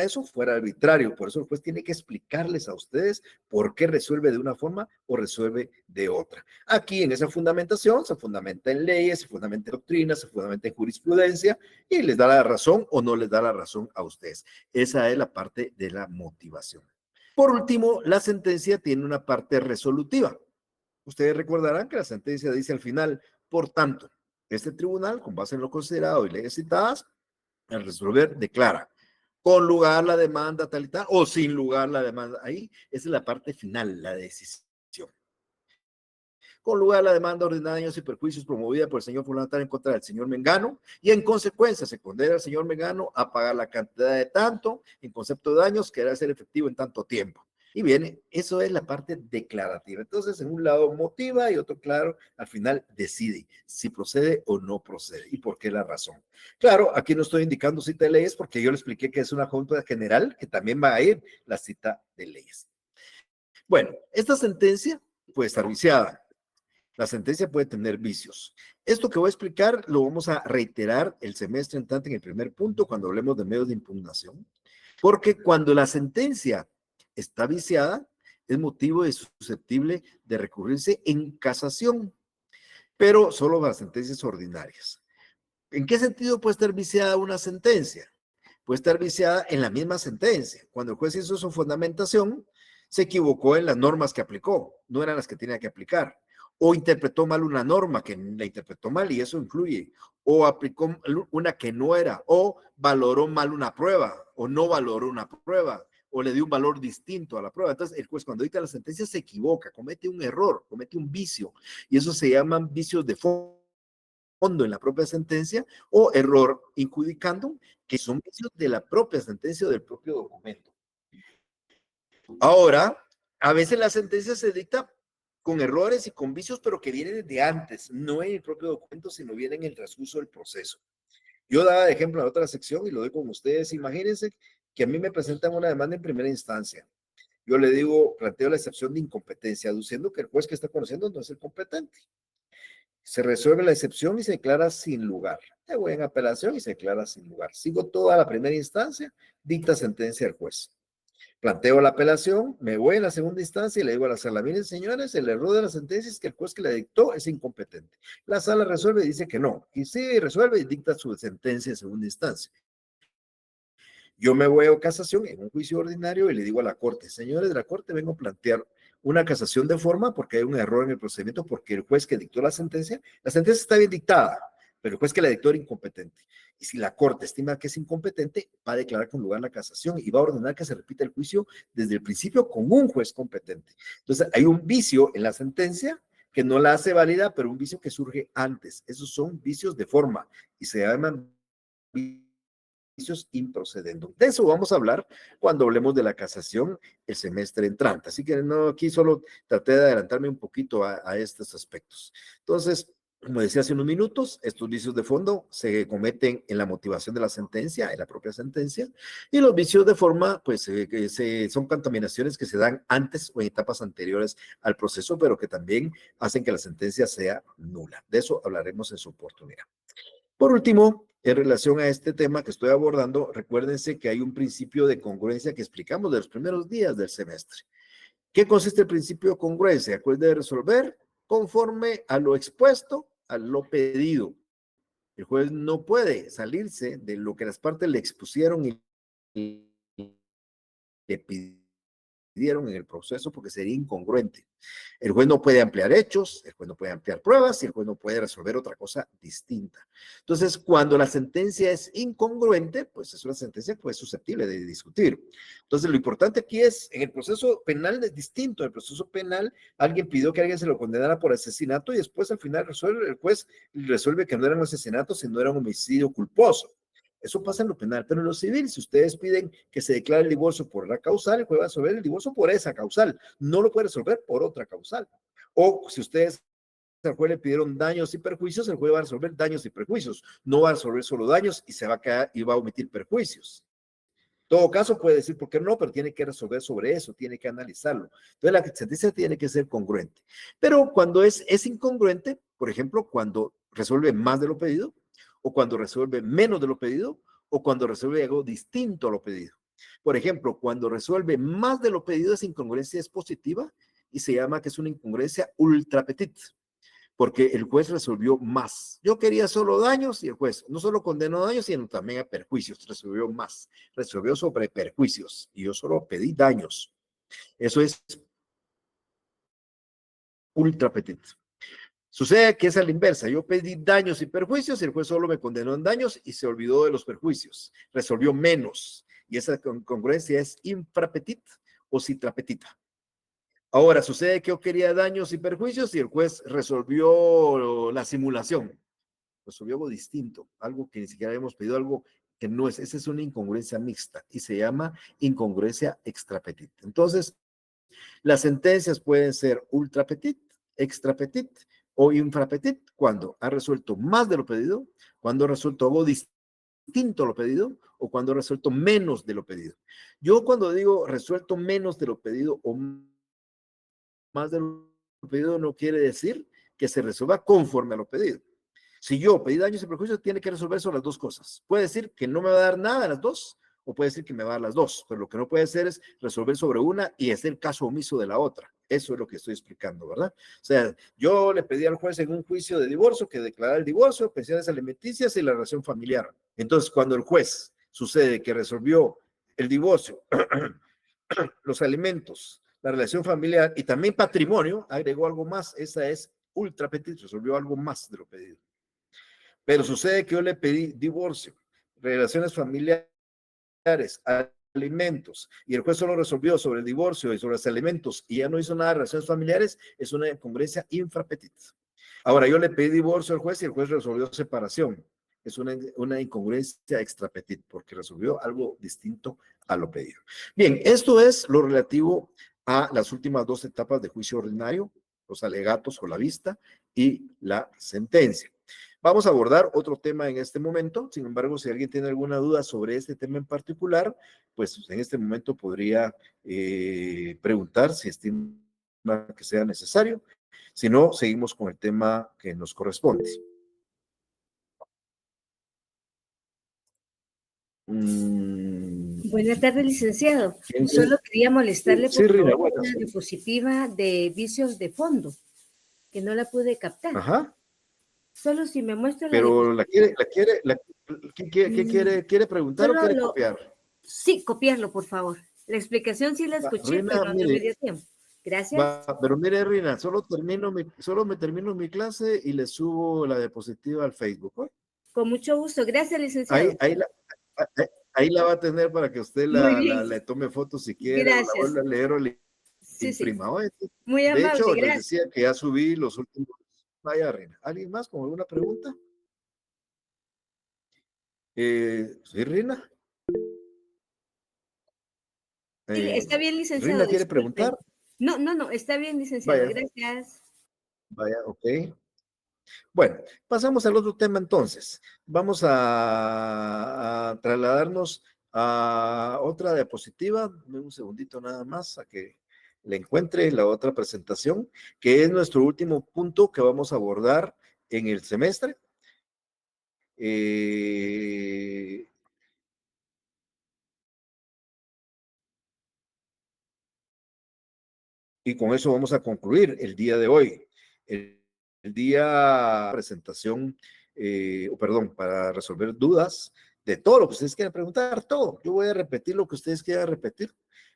eso, fuera arbitrario. Por eso el juez tiene que explicarles a ustedes por qué resuelve de una forma o resuelve de otra. Aquí en esa fundamentación se fundamenta en leyes, se fundamenta en doctrinas, se fundamenta en jurisprudencia y les da la razón o no les da la razón a ustedes. Esa es la parte de la motivación. Por último, la sentencia tiene una parte resolutiva. Ustedes recordarán que la sentencia dice al final, por tanto, este tribunal, con base en lo considerado y leyes citadas, al resolver, declara con lugar la demanda tal y tal, o sin lugar la demanda. Ahí, esa es la parte final, la decisión. Con lugar la demanda ordenada de daños y perjuicios promovida por el señor fulano tal en contra del señor Mengano, y en consecuencia se condena al señor Mengano a pagar la cantidad de tanto en concepto de daños que debe ser efectivo en tanto tiempo. Y viene, eso es la parte declarativa. Entonces, en un lado motiva y otro, claro, al final decide si procede o no procede y por qué la razón. Claro, aquí no estoy indicando cita de leyes porque yo le expliqué que es una junta general que también va a ir la cita de leyes. Bueno, esta sentencia puede estar viciada. La sentencia puede tener vicios. Esto que voy a explicar lo vamos a reiterar el semestre entrante en el primer punto cuando hablemos de medios de impugnación, porque cuando la sentencia está viciada, es motivo de susceptible de recurrirse en casación, pero solo para sentencias ordinarias. ¿En qué sentido puede estar viciada una sentencia? Puede estar viciada en la misma sentencia. Cuando el juez hizo su fundamentación, se equivocó en las normas que aplicó, no eran las que tenía que aplicar. O interpretó mal una norma que la interpretó mal y eso incluye. O aplicó una que no era. O valoró mal una prueba. O no valoró una prueba. O le dio un valor distinto a la prueba. Entonces, el juez cuando dicta la sentencia se equivoca, comete un error, comete un vicio. Y eso se llaman vicios de fondo en la propia sentencia o error injudicandum, que son vicios de la propia sentencia o del propio documento. Ahora, a veces la sentencia se dicta con errores y con vicios, pero que vienen desde antes, no en el propio documento, sino vienen en el transcurso del proceso. Yo daba de ejemplo en la otra sección y lo doy con ustedes. Imagínense que a mí me presentan una demanda en primera instancia. Yo le digo, planteo la excepción de incompetencia, aduciendo que el juez que está conociendo no es el competente. Se resuelve la excepción y se declara sin lugar. Me voy en apelación y se declara sin lugar. Sigo toda la primera instancia, dicta sentencia al juez. Planteo la apelación, me voy en la segunda instancia y le digo a la sala, miren señores, el error de la sentencia es que el juez que la dictó es incompetente. La sala resuelve y dice que no. Y sí, resuelve y dicta su sentencia en segunda instancia. Yo me voy a casación en un juicio ordinario y le digo a la corte, señores de la corte, vengo a plantear una casación de forma porque hay un error en el procedimiento, porque el juez que dictó la sentencia está bien dictada, pero el juez que la dictó era incompetente. Y si la corte estima que es incompetente, va a declarar con lugar la casación y va a ordenar que se repita el juicio desde el principio con un juez competente. Entonces, hay un vicio en la sentencia que no la hace válida, pero un vicio que surge antes. Esos son vicios de forma y se llaman improcedendum. De eso vamos a hablar cuando hablemos de la casación el semestre entrante. Así que no, aquí solo traté de adelantarme un poquito a estos aspectos. Entonces, como decía hace unos minutos, estos vicios de fondo se cometen en la motivación de la sentencia, en la propia sentencia, y los vicios de forma, pues, son contaminaciones que se dan antes o en etapas anteriores al proceso, pero que también hacen que la sentencia sea nula. De eso hablaremos en su oportunidad. Por último, en relación a este tema que estoy abordando, recuérdense que hay un principio de congruencia que explicamos de los primeros días del semestre. ¿Qué consiste el principio de congruencia? El juez debe resolver conforme a lo expuesto, a lo pedido. El juez no puede salirse de lo que las partes le expusieron y le pidieron. dieron en el proceso porque sería incongruente. El juez no puede ampliar hechos, el juez no puede ampliar pruebas y el juez no puede resolver otra cosa distinta. Entonces, cuando la sentencia es incongruente, pues es una sentencia que es susceptible de discutir. Entonces, lo importante aquí es, en el proceso penal es distinto. En el proceso penal, alguien pidió que alguien se lo condenara por asesinato y después al final el juez resuelve que no era un asesinato, sino era un homicidio culposo. Eso pasa en lo penal, pero en lo civil, si ustedes piden que se declare el divorcio por la causal, el juez va a resolver el divorcio por esa causal, no lo puede resolver por otra causal. O si ustedes al juez le pidieron daños y perjuicios, el juez va a resolver daños y perjuicios, no va a resolver solo daños y se va a quedar y va a omitir perjuicios. En todo caso puede decir por qué no, pero tiene que resolver sobre eso, tiene que analizarlo. Entonces la sentencia tiene que ser congruente. Pero cuando es incongruente, por ejemplo, cuando resuelve más de lo pedido, o cuando resuelve menos de lo pedido, o cuando resuelve algo distinto a lo pedido. Por ejemplo, cuando resuelve más de lo pedido, esa incongruencia es positiva y se llama que es una incongruencia ultra petit, porque el juez resolvió más. Yo quería solo daños y el juez no solo condenó daños, sino también a perjuicios, resolvió más, resolvió sobre perjuicios y yo solo pedí daños. Eso es ultra petit. Sucede que es a la inversa. Yo pedí daños y perjuicios y el juez solo me condenó en daños y se olvidó de los perjuicios. Resolvió menos. Y esa congruencia es infrapetit o citrapetita. Ahora, sucede que yo quería daños y perjuicios y el juez resolvió la simulación. Resolvió algo distinto, algo que ni siquiera habíamos pedido, algo que no es. Esa es una incongruencia mixta y se llama incongruencia extrapetit. Entonces, las sentencias pueden ser ultrapetit, extrapetit o infrapetit cuando ha resuelto más de lo pedido, cuando ha resuelto algo distinto a lo pedido o cuando ha resuelto menos de lo pedido. Yo cuando digo resuelto menos de lo pedido o más de lo pedido no quiere decir que se resuelva conforme a lo pedido. Si yo pedí daños y perjuicios, tiene que resolver sobre las dos cosas. Puede decir que no me va a dar nada de las dos, o puede decir que me va a dar las dos, pero lo que no puede hacer es resolver sobre una y hacer caso omiso de la otra. Eso es lo que estoy explicando, ¿verdad? O sea, yo le pedí al juez en un juicio de divorcio que declarara el divorcio, pensiones alimenticias y la relación familiar. Entonces, cuando el juez sucede que resolvió el divorcio, los alimentos, la relación familiar y también patrimonio, agregó algo más, esa es ultra petit, resolvió algo más de lo pedido. Pero sucede que yo le pedí divorcio, relaciones familiares, alimentos, y el juez solo resolvió sobre el divorcio y sobre los alimentos y ya no hizo nada de relaciones familiares, es una incongruencia infrapetit. Ahora, yo le pedí divorcio al juez y el juez resolvió separación. Es una incongruencia extrapetit porque resolvió algo distinto a lo pedido. Bien, esto es lo relativo a las últimas dos etapas de juicio ordinario, los alegatos o la vista y la sentencia. Vamos a abordar otro tema en este momento. Sin embargo, si alguien tiene alguna duda sobre este tema en particular, pues en este momento podría preguntar si estima que sea necesario. Si no, seguimos con el tema que nos corresponde. Buenas tardes, licenciado. ¿Quién es? Solo quería molestarle Sí, por Rina, favor buenas. una diapositiva de vicios de fondo, que no la pude captar. Ajá. Solo si me muestra la Pero diapositiva. ¿quiere preguntar o Solo quiere lo... copiar? Sí, copiarlo, por favor. La explicación sí la escuché, Rina, pero no me mire, dio tiempo. Gracias. pero mire, Rina, solo me termino mi clase y le subo la diapositiva al Facebook. ¿Oh? Con mucho gusto. Gracias, Ahí, licenciado. ahí, la, ahí la va a tener para que usted Muy bien. le tome fotos si quiere, o la Gracias. vuelva a leer o le Sí, sí. imprima. Oye, Muy de amable, hecho, les gracias. decía que ya subí los últimos. Vaya, Reina. ¿Alguien más con alguna pregunta? ¿Sí, Rina? Sí, está bien, licenciado, ¿Rina quiere disculpe. preguntar? No, está bien, licenciado. Vaya, Gracias. vaya, ok. Bueno, pasamos al otro tema entonces. Vamos a trasladarnos a otra diapositiva. Dame un segundito nada más a que le encuentre la otra presentación, que es nuestro último punto que vamos a abordar en el semestre. Y con eso vamos a concluir el día de hoy. El día de presentación, perdón, para resolver dudas de todo lo que ustedes quieran preguntar, todo. Yo voy a repetir lo que ustedes quieran repetir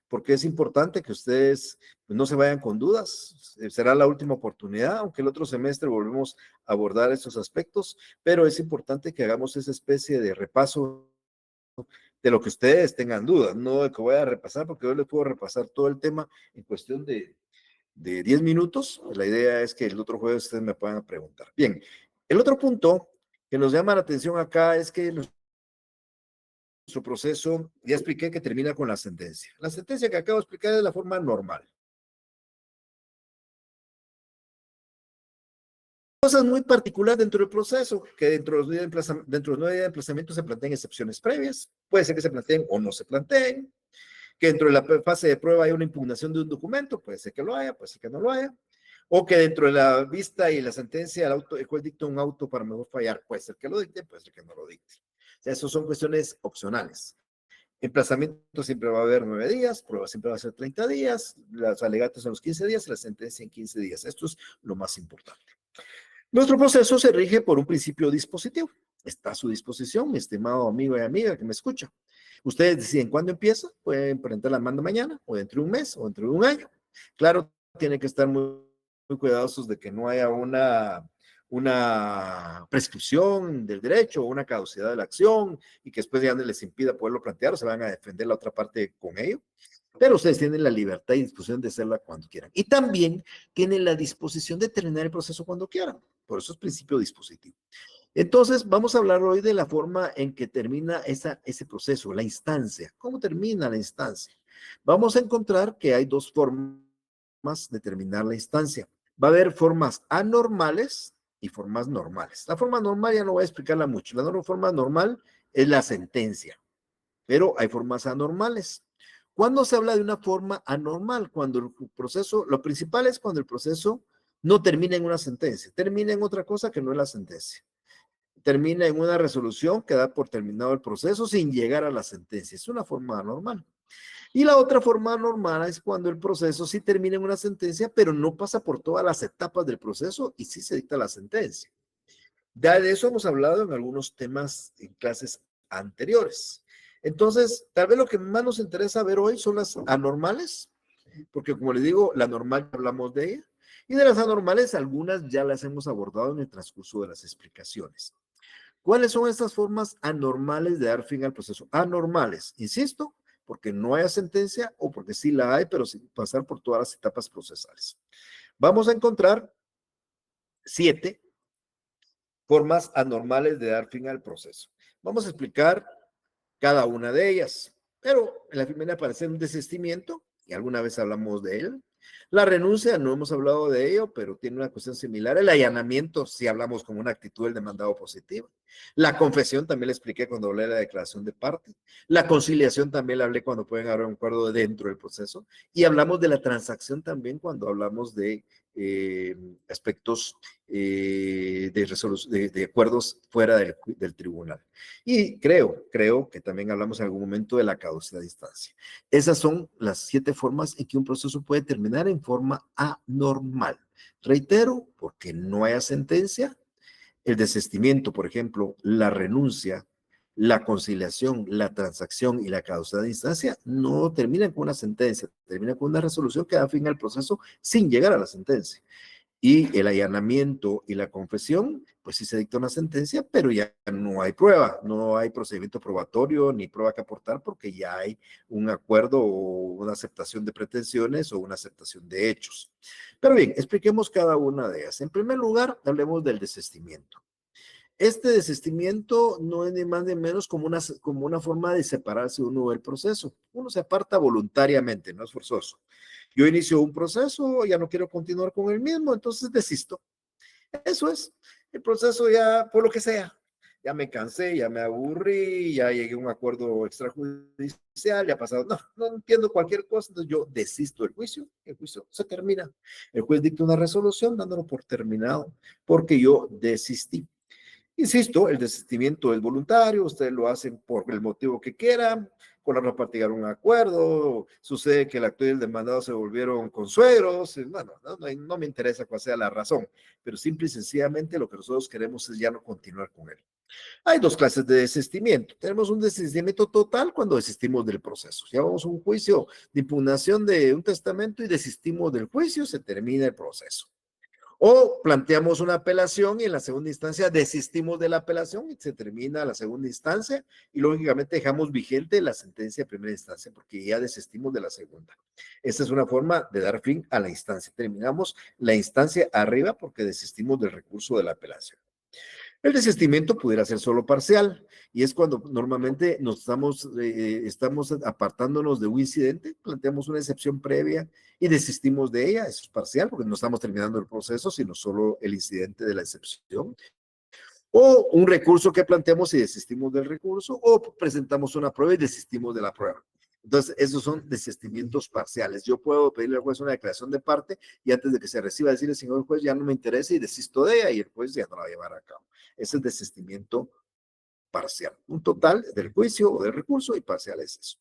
porque es importante que ustedes no se vayan con dudas. Será la última oportunidad, aunque el otro semestre volvemos a abordar estos aspectos, pero es importante que hagamos esa especie de repaso de lo que ustedes tengan dudas, no de que voy a repasar, porque yo les puedo repasar todo el tema en cuestión de 10 minutos. La idea es que el otro jueves ustedes me puedan preguntar. Bien, el otro punto que nos llama la atención acá es que nuestro proceso, ya expliqué que termina con la sentencia. La sentencia que acabo de explicar es la forma normal. Cosas muy particulares dentro del proceso, que dentro de los 9 días de emplazamiento se planteen excepciones previas, puede ser que se planteen o no se planteen, que dentro de la fase de prueba hay una impugnación de un documento, puede ser que lo haya, puede ser que no lo haya, o que dentro de la vista y la sentencia el juez dicta un auto para mejor fallar, puede ser que lo dicte, puede ser que no lo dicte. O sea, eso son cuestiones opcionales. Emplazamiento siempre va a haber 9 días, prueba siempre va a ser 30 días, las alegatos en los 15 días, la sentencia en 15 días. Esto es lo más importante. Nuestro proceso se rige por un principio dispositivo. Está a su disposición, mi estimado amigo y amiga que me escucha. Ustedes deciden cuándo empieza, pueden presentar la demanda mañana, o dentro de un mes, o dentro de un año. Claro, tienen que estar muy cuidadosos de que no haya una prescripción del derecho o una caducidad de la acción y que después ya no les impida poderlo plantear o se van a defender la otra parte con ello. Pero ustedes tienen la libertad y disposición de hacerla cuando quieran. Y también tienen la disposición de terminar el proceso cuando quieran. Por eso es principio dispositivo. Entonces, vamos a hablar hoy de la forma en que termina ese proceso, la instancia. ¿Cómo termina la instancia? Vamos a encontrar que hay dos formas de terminar la instancia. Va a haber formas anormales y formas normales. La forma normal ya no voy a explicarla mucho. La forma normal es la sentencia, pero hay formas anormales. ¿Cuándo se habla de una forma anormal? Cuando el proceso, lo principal es cuando el proceso no termina en una sentencia, termina en otra cosa que no es la sentencia. Termina en una resolución que da por terminado el proceso sin llegar a la sentencia. Es una forma anormal. Y la otra forma anormal es cuando el proceso sí termina en una sentencia, pero no pasa por todas las etapas del proceso y sí se dicta la sentencia. Ya de eso hemos hablado en algunos temas en clases anteriores. Entonces, tal vez lo que más nos interesa ver hoy son las anormales, porque como les digo, la normal hablamos de ella, y de las anormales algunas ya las hemos abordado en el transcurso de las explicaciones. ¿Cuáles son estas formas anormales de dar fin al proceso? Anormales, insisto, porque no haya sentencia o porque sí la hay, pero sin pasar por todas las etapas procesales. Vamos a encontrar 7 formas anormales de dar fin al proceso. Vamos a explicar cada una de ellas, pero en la primera aparece un desistimiento, y alguna vez hablamos de él. La renuncia, no hemos hablado de ello, pero tiene una cuestión similar. El allanamiento, si hablamos como una actitud del demandado positiva. La confesión, también le expliqué cuando hablé de la declaración de parte. La conciliación, también le hablé cuando pueden haber un acuerdo dentro del proceso. Y hablamos de la transacción también cuando hablamos de aspectos de acuerdos fuera del tribunal. Y creo que también hablamos en algún momento de la caducidad de instancia. Esas son las 7 formas en que un proceso puede terminar en forma anormal. Reitero, porque no haya sentencia, el desistimiento, por ejemplo, la renuncia, la conciliación, la transacción y la caducidad de instancia no terminan con una sentencia, terminan con una resolución que da fin al proceso sin llegar a la sentencia. Y el allanamiento y la confesión, pues sí se dicta una sentencia, pero ya no hay prueba, no hay procedimiento probatorio ni prueba que aportar porque ya hay un acuerdo o una aceptación de pretensiones o una aceptación de hechos. Pero bien, expliquemos cada una de ellas. En primer lugar, hablemos del desistimiento. Este desistimiento no es ni más ni menos como una forma de separarse uno del proceso. Uno se aparta voluntariamente, no es forzoso. Yo inicio un proceso, ya no quiero continuar con el mismo, entonces desisto. Eso es, el proceso ya, por lo que sea, ya me cansé, ya me aburrí, ya llegué a un acuerdo extrajudicial, ya ha pasado, no entiendo cualquier cosa, entonces yo desisto del juicio, el juicio se termina. El juez dicta una resolución dándolo por terminado, porque yo desistí. Insisto, el desistimiento es voluntario, ustedes lo hacen por el motivo que quieran, con la ropa llegar a un acuerdo, sucede que el actor y el demandado se volvieron consuegros, bueno, no me interesa cuál sea la razón, pero simple y sencillamente lo que nosotros queremos es ya no continuar con él. Hay dos clases de desistimiento. Tenemos un desistimiento total cuando desistimos del proceso. Llevamos un juicio de impugnación de un testamento y desistimos del juicio, se termina el proceso. O planteamos una apelación y en la segunda instancia desistimos de la apelación y se termina la segunda instancia y lógicamente dejamos vigente la sentencia de primera instancia porque ya desistimos de la segunda. Esta es una forma de dar fin a la instancia. Terminamos la instancia arriba porque desistimos del recurso de la apelación. El desistimiento pudiera ser solo parcial y es cuando normalmente estamos apartándonos de un incidente, planteamos una excepción previa y desistimos de ella. Eso es parcial porque no estamos terminando el proceso, sino solo el incidente de la excepción. O un recurso que planteamos y desistimos del recurso, o presentamos una prueba y desistimos de la prueba. Entonces, esos son desistimientos parciales. Yo puedo pedirle al juez una declaración de parte y antes de que se reciba decirle, señor juez, ya no me interesa y desisto de ella y el juez ya no la va a llevar a cabo. Ese es desistimiento parcial. Un total del juicio o del recurso y parcial es eso.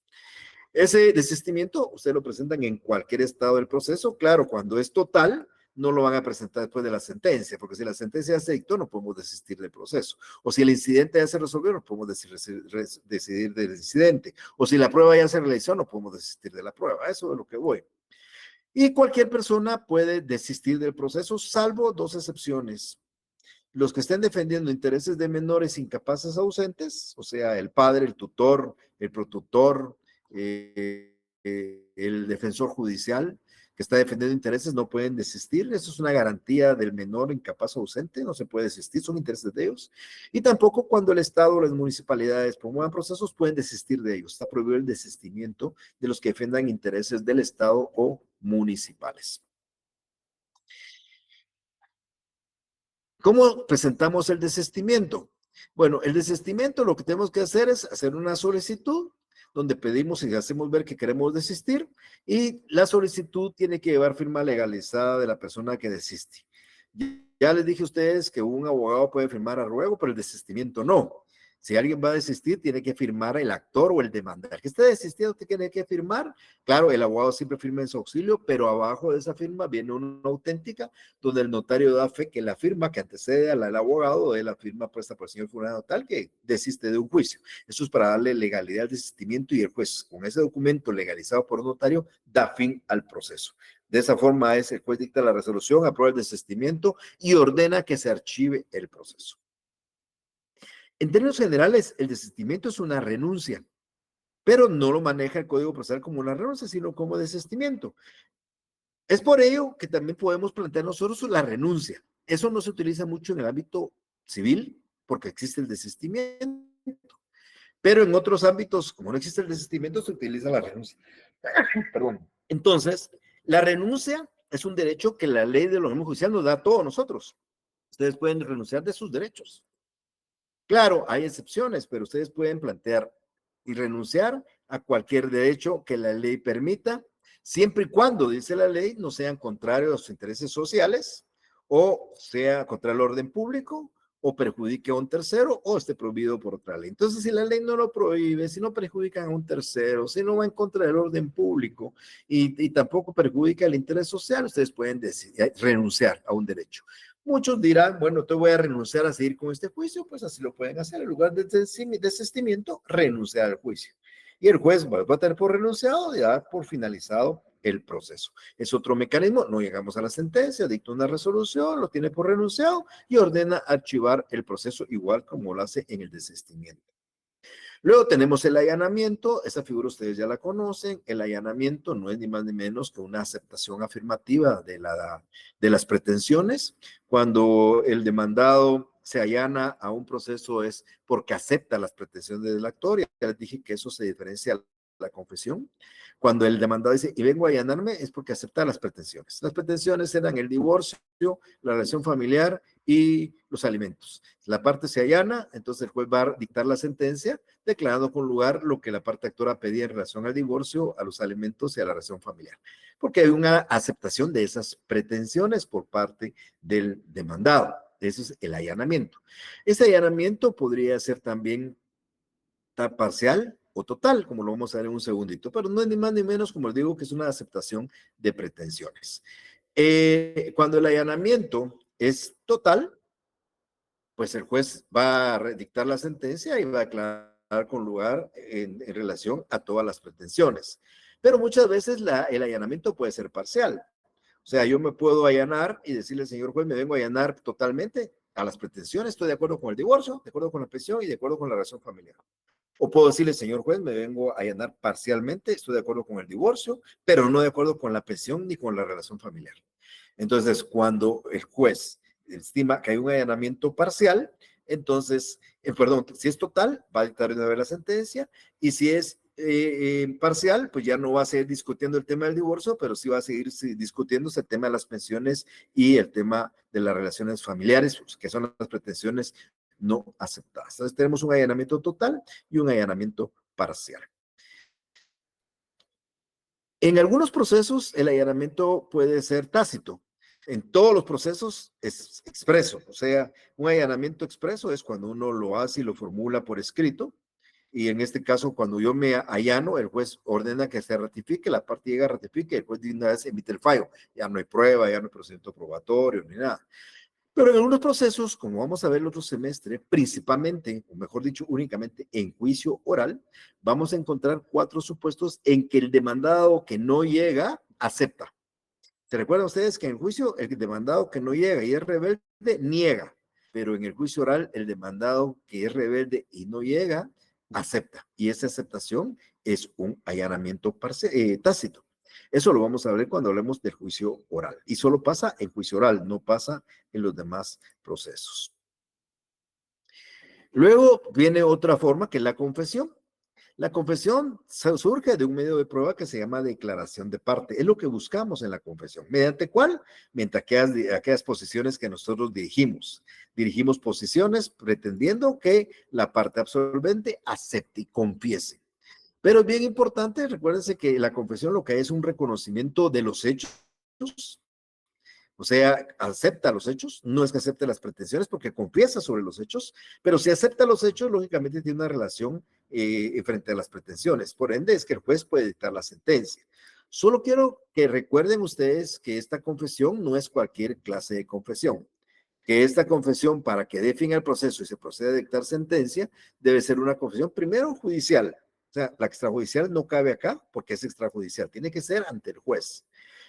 Ese desistimiento usted lo presentan en cualquier estado del proceso. Claro, cuando es total, no lo van a presentar después de la sentencia, porque si la sentencia ya se dictó, no podemos desistir del proceso. O si el incidente ya se resolvió, no podemos decidir del incidente. O si la prueba ya se realizó, no podemos desistir de la prueba. Eso es lo que voy. Y cualquier persona puede desistir del proceso, salvo dos excepciones. Los que estén defendiendo intereses de menores incapaces ausentes, o sea, el padre, el tutor, el protutor, el defensor judicial que está defendiendo intereses, no pueden desistir. Eso es una garantía del menor incapaz o ausente, no se puede desistir, son intereses de ellos. Y tampoco cuando el Estado o las municipalidades promuevan procesos pueden desistir de ellos. Está prohibido el desistimiento de los que defendan intereses del Estado o municipales. ¿Cómo presentamos el desistimiento? Bueno, el desistimiento lo que tenemos que hacer es hacer una solicitud donde pedimos y hacemos ver que queremos desistir y la solicitud tiene que llevar firma legalizada de la persona que desiste. Ya les dije a ustedes que un abogado puede firmar a ruego, pero el desistimiento no. Si alguien va a desistir, tiene que firmar el actor o el demandante. Que esté desistiendo, tiene que firmar. Claro, el abogado siempre firma en su auxilio, pero abajo de esa firma viene una auténtica donde el notario da fe que la firma que antecede a la del abogado es la firma puesta por el señor fulano tal que desiste de un juicio. Eso es para darle legalidad al desistimiento y el juez, con ese documento legalizado por un notario, da fin al proceso. De esa forma es, el juez dicta la resolución, aprueba el desistimiento y ordena que se archive el proceso. En términos generales, el desistimiento es una renuncia, pero no lo maneja el Código Procesal como una renuncia, sino como desistimiento. Es por ello que también podemos plantear nosotros la renuncia. Eso no se utiliza mucho en el ámbito civil, porque existe el desistimiento, pero en otros ámbitos, como no existe el desistimiento, se utiliza la renuncia. Perdón. Entonces, la renuncia es un derecho que la ley de organismo judicial nos da a todos nosotros. Ustedes pueden renunciar de sus derechos. Claro, hay excepciones, pero ustedes pueden plantear y renunciar a cualquier derecho que la ley permita, siempre y cuando, dice la ley, no sean contrarios a sus intereses sociales o sea contra el orden público o perjudique a un tercero o esté prohibido por otra ley. Entonces, si la ley no lo prohíbe, si no perjudican a un tercero, si no va en contra del orden público y tampoco perjudica el interés social, ustedes pueden renunciar a un derecho. Muchos dirán, bueno, te voy a renunciar a seguir con este juicio, pues así lo pueden hacer. En lugar de desistimiento, renunciar al juicio. Y el juez va a tener por renunciado y dar por finalizado el proceso. Es otro mecanismo, no llegamos a la sentencia, dicta una resolución, lo tiene por renunciado y ordena archivar el proceso igual como lo hace en el desistimiento. Luego tenemos el allanamiento, esa figura ustedes ya la conocen, el allanamiento no es ni más ni menos que una aceptación afirmativa de las pretensiones. Cuando el demandado se allana a un proceso es porque acepta las pretensiones del actor, ya les dije que eso se diferencia a la confesión. Cuando el demandado dice, y vengo a allanarme, es porque acepta las pretensiones. Las pretensiones eran el divorcio, la relación familiar y los alimentos. La parte se allana, entonces el juez va a dictar la sentencia, declarando con lugar lo que la parte actora pedía en relación al divorcio, a los alimentos y a la relación familiar. Porque hay una aceptación de esas pretensiones por parte del demandado. Eso es el allanamiento. Ese allanamiento podría ser también parcial o total, como lo vamos a ver en un segundito, pero no es ni más ni menos, como les digo, que es una aceptación de pretensiones. Cuando el allanamiento es total, pues el juez va a dictar la sentencia y va a declarar con lugar en relación a todas las pretensiones. Pero muchas veces el allanamiento puede ser parcial. O sea, yo me puedo allanar y decirle al señor juez, me vengo a allanar totalmente a las pretensiones, estoy de acuerdo con el divorcio, de acuerdo con la pensión y de acuerdo con la relación familiar. O puedo decirle, señor juez, me vengo a allanar parcialmente, estoy de acuerdo con el divorcio, pero no de acuerdo con la pensión ni con la relación familiar. Entonces, cuando el juez estima que hay un allanamiento parcial, entonces, perdón, si es total, va a dictar una vez la sentencia, y si es parcial, pues ya no va a seguir discutiendo el tema del divorcio, pero sí va a seguir discutiéndose el tema de las pensiones y el tema de las relaciones familiares, que son las pretensiones no aceptadas. Entonces, tenemos un allanamiento total y un allanamiento parcial. En algunos procesos, el allanamiento puede ser tácito. En todos los procesos es expreso. O sea, un allanamiento expreso es cuando uno lo hace y lo formula por escrito. Y en este caso, cuando yo me allano, el juez ordena que se ratifique, la parte llega a ratifique, el juez de una vez emite el fallo. Ya no hay prueba, ya no hay procedimiento probatorio ni nada. Pero en algunos procesos, como vamos a ver el otro semestre, principalmente, o mejor dicho, únicamente en juicio oral, vamos a encontrar 4 supuestos en que el demandado que no llega acepta. ¿Se recuerdan ustedes que en el juicio el demandado que no llega y es rebelde niega? Pero en el juicio oral el demandado que es rebelde y no llega acepta. Y esa aceptación es un allanamiento tácito. Eso lo vamos a ver cuando hablemos del juicio oral. Y solo pasa en juicio oral, no pasa en los demás procesos. Luego viene otra forma que es la confesión. La confesión surge de un medio de prueba que se llama declaración de parte. Es lo que buscamos en la confesión. ¿Mediante cuál? Mediante aquellas posiciones que nosotros dirigimos. Dirigimos posiciones pretendiendo que la parte absolvente acepte y confiese. Pero es bien importante, recuérdense que la confesión lo que es un reconocimiento de los hechos. O sea, acepta los hechos, no es que acepte las pretensiones porque confiesa sobre los hechos, pero si acepta los hechos, lógicamente tiene una relación frente a las pretensiones. Por ende, es que el juez puede dictar la sentencia. Solo quiero que recuerden ustedes que esta confesión no es cualquier clase de confesión, que esta confesión, para que dé fin al proceso y se proceda a dictar sentencia, debe ser una confesión primero judicial. O sea, la extrajudicial no cabe acá porque es extrajudicial, tiene que ser ante el juez.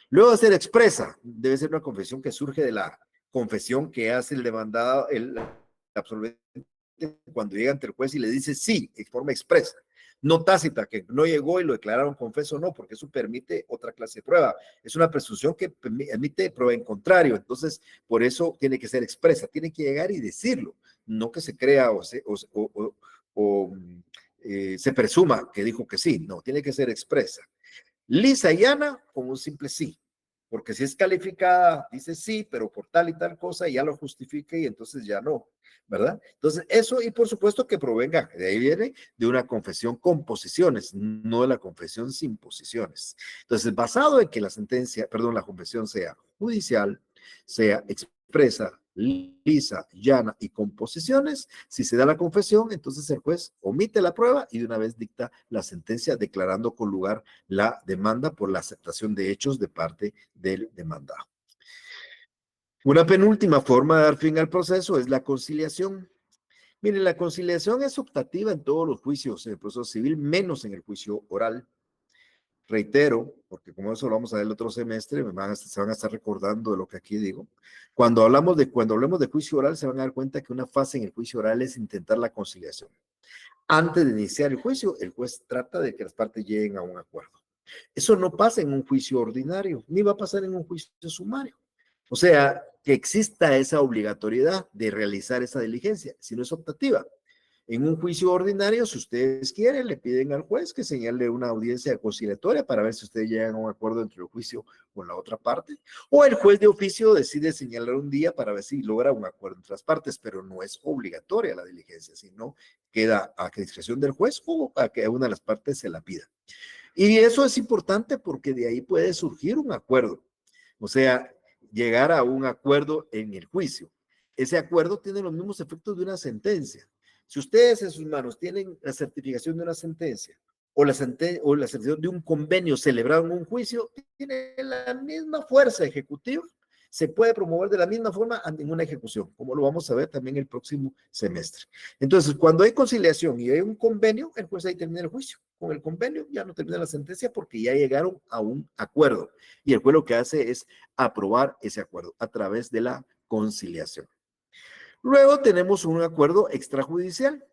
Luego de ser expresa, debe ser una confesión que surge de la confesión que hace el demandado, el absolvente, cuando llega ante el juez y le dice sí, en forma expresa. No tácita, que no llegó y lo declararon confeso, no, porque eso permite otra clase de prueba. Es una presunción que admite prueba en contrario. Entonces, por eso tiene que ser expresa, tiene que llegar y decirlo, no que se crea se presuma que dijo que sí, no, tiene que ser expresa. Lisa y llana con un simple sí, porque si es calificada, dice sí, pero por tal y tal cosa, ya lo justifique y entonces ya no, ¿verdad? Entonces, eso y por supuesto que provenga, de ahí viene, de una confesión con posiciones, no de la confesión sin posiciones. Entonces, basado en que la sentencia, perdón, la confesión sea judicial, sea expresa, lisa, llana y con posiciones, si se da la confesión, entonces el juez omite la prueba y de una vez dicta la sentencia declarando con lugar la demanda por la aceptación de hechos de parte del demandado. Una penúltima forma de dar fin al proceso es la conciliación. Miren, la conciliación es optativa en todos los juicios, en el proceso civil, menos en el juicio oral. Reitero, porque como eso lo vamos a ver el otro semestre, se van a estar recordando de lo que aquí digo. Cuando hablemos de juicio oral, se van a dar cuenta que una fase en el juicio oral es intentar la conciliación. Antes de iniciar el juicio, el juez trata de que las partes lleguen a un acuerdo. Eso no pasa en un juicio ordinario, ni va a pasar en un juicio sumario. O sea, que exista esa obligatoriedad de realizar esa diligencia, si no es optativa. En un juicio ordinario, si ustedes quieren, le piden al juez que señale una audiencia conciliatoria para ver si ustedes llegan a un acuerdo entre el juicio con la otra parte, o el juez de oficio decide señalar un día para ver si logra un acuerdo entre las partes, pero no es obligatoria la diligencia, sino queda a discreción del juez o a que una de las partes se la pida. Y eso es importante porque de ahí puede surgir un acuerdo, o sea, llegar a un acuerdo en el juicio. Ese acuerdo tiene los mismos efectos de una sentencia. Si ustedes en sus manos tienen la certificación de una sentencia o la certificación de un convenio celebrado en un juicio, tiene la misma fuerza ejecutiva se puede promover de la misma forma ante una ejecución, como lo vamos a ver también el próximo semestre. Entonces, cuando hay conciliación y hay un convenio, el juez ahí termina el juicio. Con el convenio ya no termina la sentencia porque ya llegaron a un acuerdo. Y el juez lo que hace es aprobar ese acuerdo a través de la conciliación. Luego tenemos un acuerdo extrajudicial,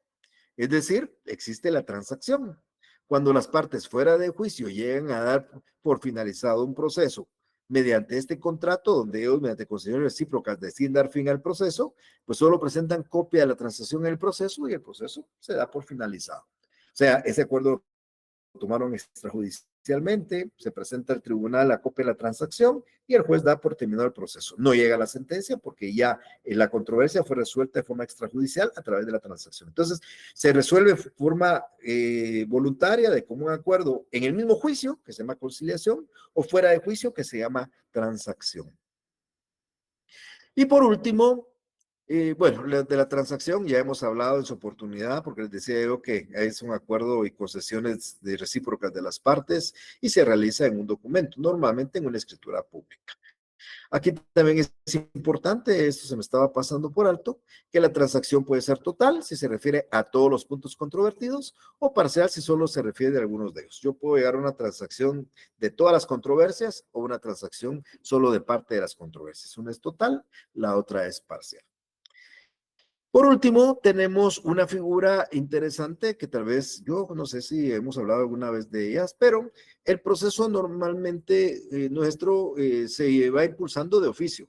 es decir, existe la transacción. Cuando las partes fuera de juicio llegan a dar por finalizado un proceso mediante este contrato, donde ellos, mediante conciliaciones recíprocas, deciden dar fin al proceso, pues solo presentan copia de la transacción en el proceso y el proceso se da por finalizado. O sea, ese acuerdo lo tomaron extrajudicialmente, se presenta al tribunal la copia de la transacción y el juez da por terminado el proceso. No llega a la sentencia porque ya la controversia fue resuelta de forma extrajudicial a través de la transacción. Entonces, se resuelve de forma voluntaria, de común acuerdo, en el mismo juicio, que se llama conciliación, o fuera de juicio, que se llama transacción. Y por último, bueno, de la transacción ya hemos hablado en su oportunidad, porque les decía yo que es un acuerdo y concesiones de recíprocas de las partes y se realiza en un documento, normalmente en una escritura pública. Aquí también es importante, esto se me estaba pasando por alto, que la transacción puede ser total si se refiere a todos los puntos controvertidos o parcial si solo se refiere a algunos de ellos. Yo puedo llegar a una transacción de todas las controversias o una transacción solo de parte de las controversias. Una es total, la otra es parcial. Por último, tenemos una figura interesante que tal vez yo no sé si hemos hablado alguna vez de ellas, pero el proceso normalmente nuestro se va impulsando de oficio,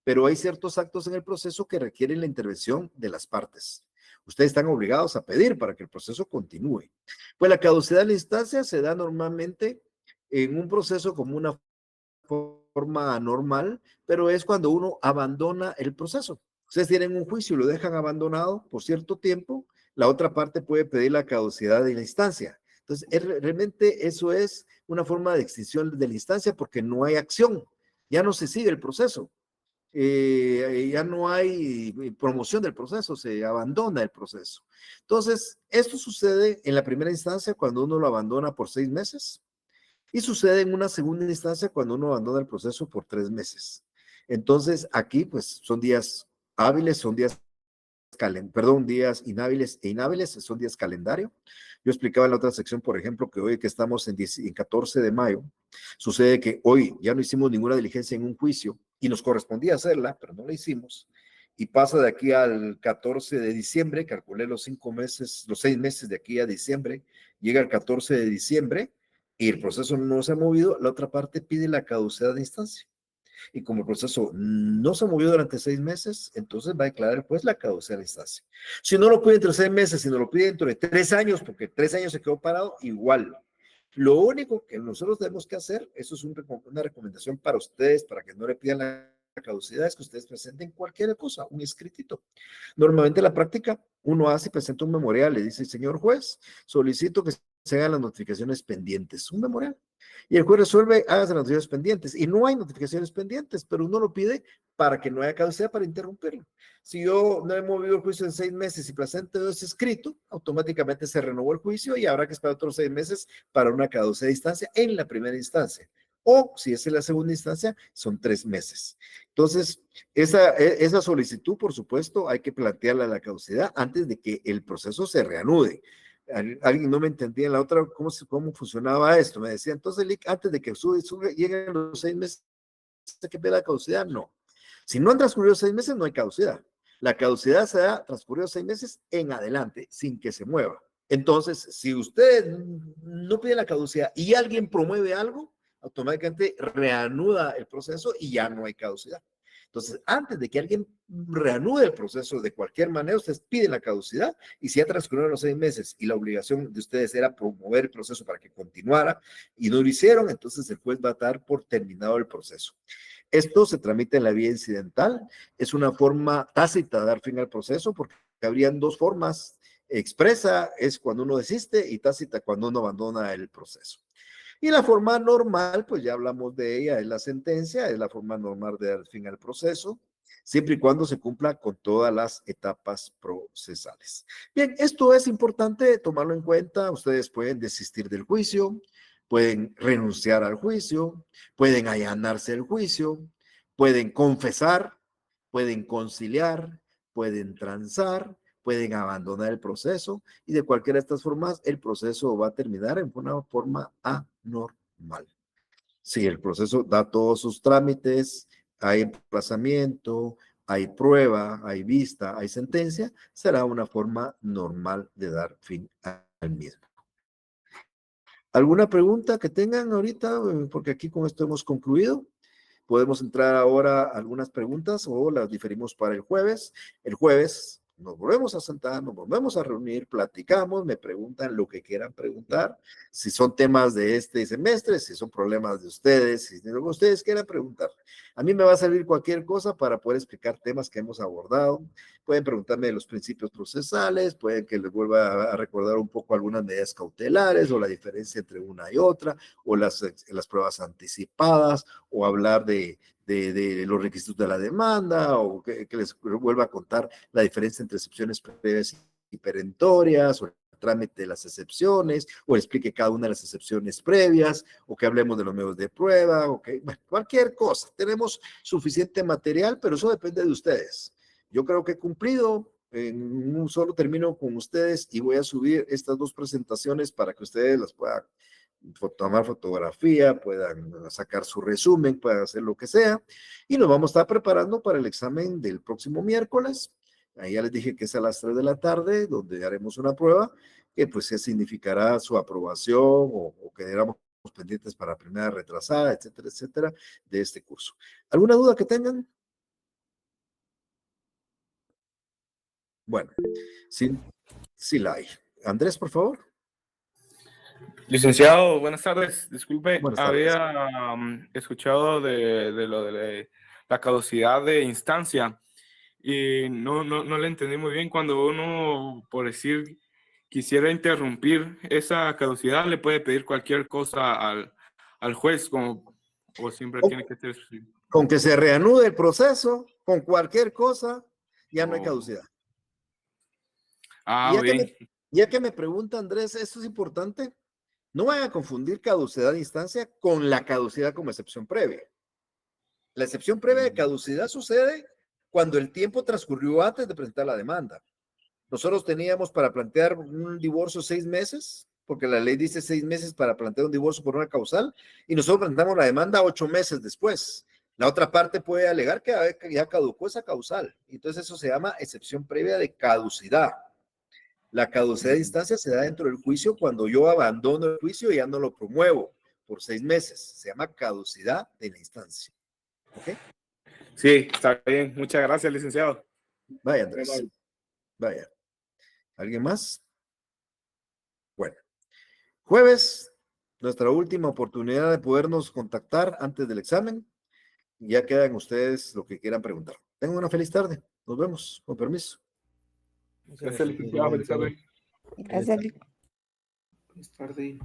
pero hay ciertos actos en el proceso que requieren la intervención de las partes. Ustedes están obligados a pedir para que el proceso continúe. Pues la caducidad de la instancia se da normalmente en un proceso como una forma anormal, pero es cuando uno abandona el proceso. Ustedes tienen un juicio y lo dejan abandonado por cierto tiempo, la otra parte puede pedir la caducidad de la instancia. Entonces, realmente eso es una forma de extinción de la instancia porque no hay acción, ya no se sigue el proceso, ya no hay promoción del proceso, se abandona el proceso. Entonces, esto sucede en la primera instancia cuando uno lo abandona por 6 meses, y sucede en una segunda instancia cuando uno abandona el proceso por 3 meses. Entonces, aquí pues son días hábiles, son días, días inhábiles e inhábiles, son días calendario. Yo explicaba en la otra sección, por ejemplo, que hoy que estamos en 14 de mayo, sucede que hoy ya no hicimos ninguna diligencia en un juicio y nos correspondía hacerla, pero no la hicimos. Y pasa de aquí al 14 de diciembre, calculé los 5 meses, los 6 meses de aquí a diciembre, llega el 14 de diciembre, y el proceso no se ha movido, la otra parte pide la caducidad de instancia. Y como el proceso no se movió durante 6 meses, entonces va a declarar pues la caducidad de instancia. Si no lo pide entre 6 meses, si no lo pide dentro de 3 años, porque 3 años se quedó parado, igual. Lo único que nosotros tenemos que hacer, eso es una recomendación para ustedes, para que no le pidan la caducidad, es que ustedes presenten cualquier cosa, un escritito. Normalmente en la práctica, uno hace y presenta un memorial, le dice, señor juez, solicito que se hagan las notificaciones pendientes, un memorial. Y el juez resuelve, hagas las notificaciones pendientes. Y no hay notificaciones pendientes, pero uno lo pide para que no haya caducidad para interrumpirlo. Si yo no he movido el juicio en 6 meses y presento ese escrito, automáticamente se renovó el juicio y habrá que esperar otros 6 meses para una caducidad de instancia en la primera instancia. O si es en la segunda instancia, son 3 meses. Entonces, esa solicitud, por supuesto, hay que plantearla a la caducidad antes de que el proceso se reanude. Alguien no me entendía en la otra cómo funcionaba esto. Me decía, entonces, antes de que lleguen los 6 meses que ve la caducidad, no. Si no han transcurrido 6 meses, no hay caducidad. La caducidad se da transcurridos 6 meses en adelante, sin que se mueva. Entonces, si usted no pide la caducidad y alguien promueve algo, automáticamente reanuda el proceso y ya no hay caducidad. Entonces, antes de que alguien reanude el proceso de cualquier manera, ustedes piden la caducidad y si ya transcurrieron los 6 meses y la obligación de ustedes era promover el proceso para que continuara y no lo hicieron, entonces el juez va a dar por terminado el proceso. Esto se tramita en la vía incidental, es una forma tácita de dar fin al proceso porque habrían 2 formas. Expresa es cuando uno desiste y tácita cuando uno abandona el proceso. Y la forma normal, pues ya hablamos de ella, es la sentencia, es la forma normal de dar fin al proceso, siempre y cuando se cumpla con todas las etapas procesales. Bien, esto es importante tomarlo en cuenta. Ustedes pueden desistir del juicio, pueden renunciar al juicio, pueden allanarse el juicio, pueden confesar, pueden conciliar, pueden transar, pueden abandonar el proceso y de cualquiera de estas formas el proceso va a terminar en una forma anormal. Si el proceso da todos sus trámites, hay emplazamiento, hay prueba, hay vista, hay sentencia, será una forma normal de dar fin al mismo. ¿Alguna pregunta que tengan ahorita? Porque aquí con esto hemos concluido. Podemos entrar ahora a algunas preguntas o las diferimos para el jueves. El jueves nos volvemos a sentar, nos volvemos a reunir, platicamos, me preguntan lo que quieran preguntar, si son temas de este semestre, si son problemas de ustedes, si lo que ustedes quieran preguntar. A mí me va a servir cualquier cosa para poder explicar temas que hemos abordado. Pueden preguntarme de los principios procesales, pueden que les vuelva a recordar un poco algunas medidas cautelares o la diferencia entre una y otra, o las pruebas anticipadas, o hablar de los requisitos de la demanda, o que les vuelva a contar la diferencia entre excepciones previas y perentorias, o el trámite de las excepciones, o explique cada una de las excepciones previas, o que hablemos de los medios de prueba, o que, bueno, cualquier cosa. Tenemos suficiente material, pero eso depende de ustedes. Yo creo que he cumplido. En un solo termino con ustedes y voy a subir estas dos presentaciones para que ustedes las puedan tomar fotografía, puedan sacar su resumen, puedan hacer lo que sea, y nos vamos a estar preparando para el examen del próximo miércoles. Ahí ya les dije que es a las 3 de la tarde, donde haremos una prueba, que pues ya significará su aprobación o quedáramos pendientes para primera retrasada, etcétera, etcétera, de este curso. ¿Alguna duda que tengan? Bueno, sí la hay. Andrés, por favor. Licenciado, buenas tardes. Disculpe, Buenas tardes. había escuchado de lo de la caducidad de instancia y no le entendí muy bien. Cuando uno, por decir, quisiera interrumpir esa caducidad, le puede pedir cualquier cosa al juez, o siempre tiene que ser... Con que se reanude el proceso, con cualquier cosa, ya no hay caducidad. Ah, bien. Ya que me pregunta Andrés, esto es importante, no vayan a confundir caducidad de instancia con la caducidad como excepción previa. La excepción previa de caducidad sucede cuando el tiempo transcurrió antes de presentar la demanda. Nosotros teníamos para plantear un divorcio 6 meses, porque la ley dice 6 meses para plantear un divorcio por una causal, y nosotros presentamos la demanda 8 meses después. La otra parte puede alegar que ya caducó esa causal. Entonces eso se llama excepción previa de caducidad. La caducidad de instancia se da dentro del juicio cuando yo abandono el juicio y ya no lo promuevo por 6 meses. Se llama caducidad de la instancia. ¿Ok? Sí, está bien. Muchas gracias, licenciado. Vaya, Andrés. Vaya. ¿Alguien más? Bueno. Jueves, nuestra última oportunidad de podernos contactar antes del examen. Ya quedan ustedes lo que quieran preguntar. Tengan una feliz tarde. Nos vemos. Con permiso. Gracias, licenciado. Feliz tarde. Gracias. Feliz tarde.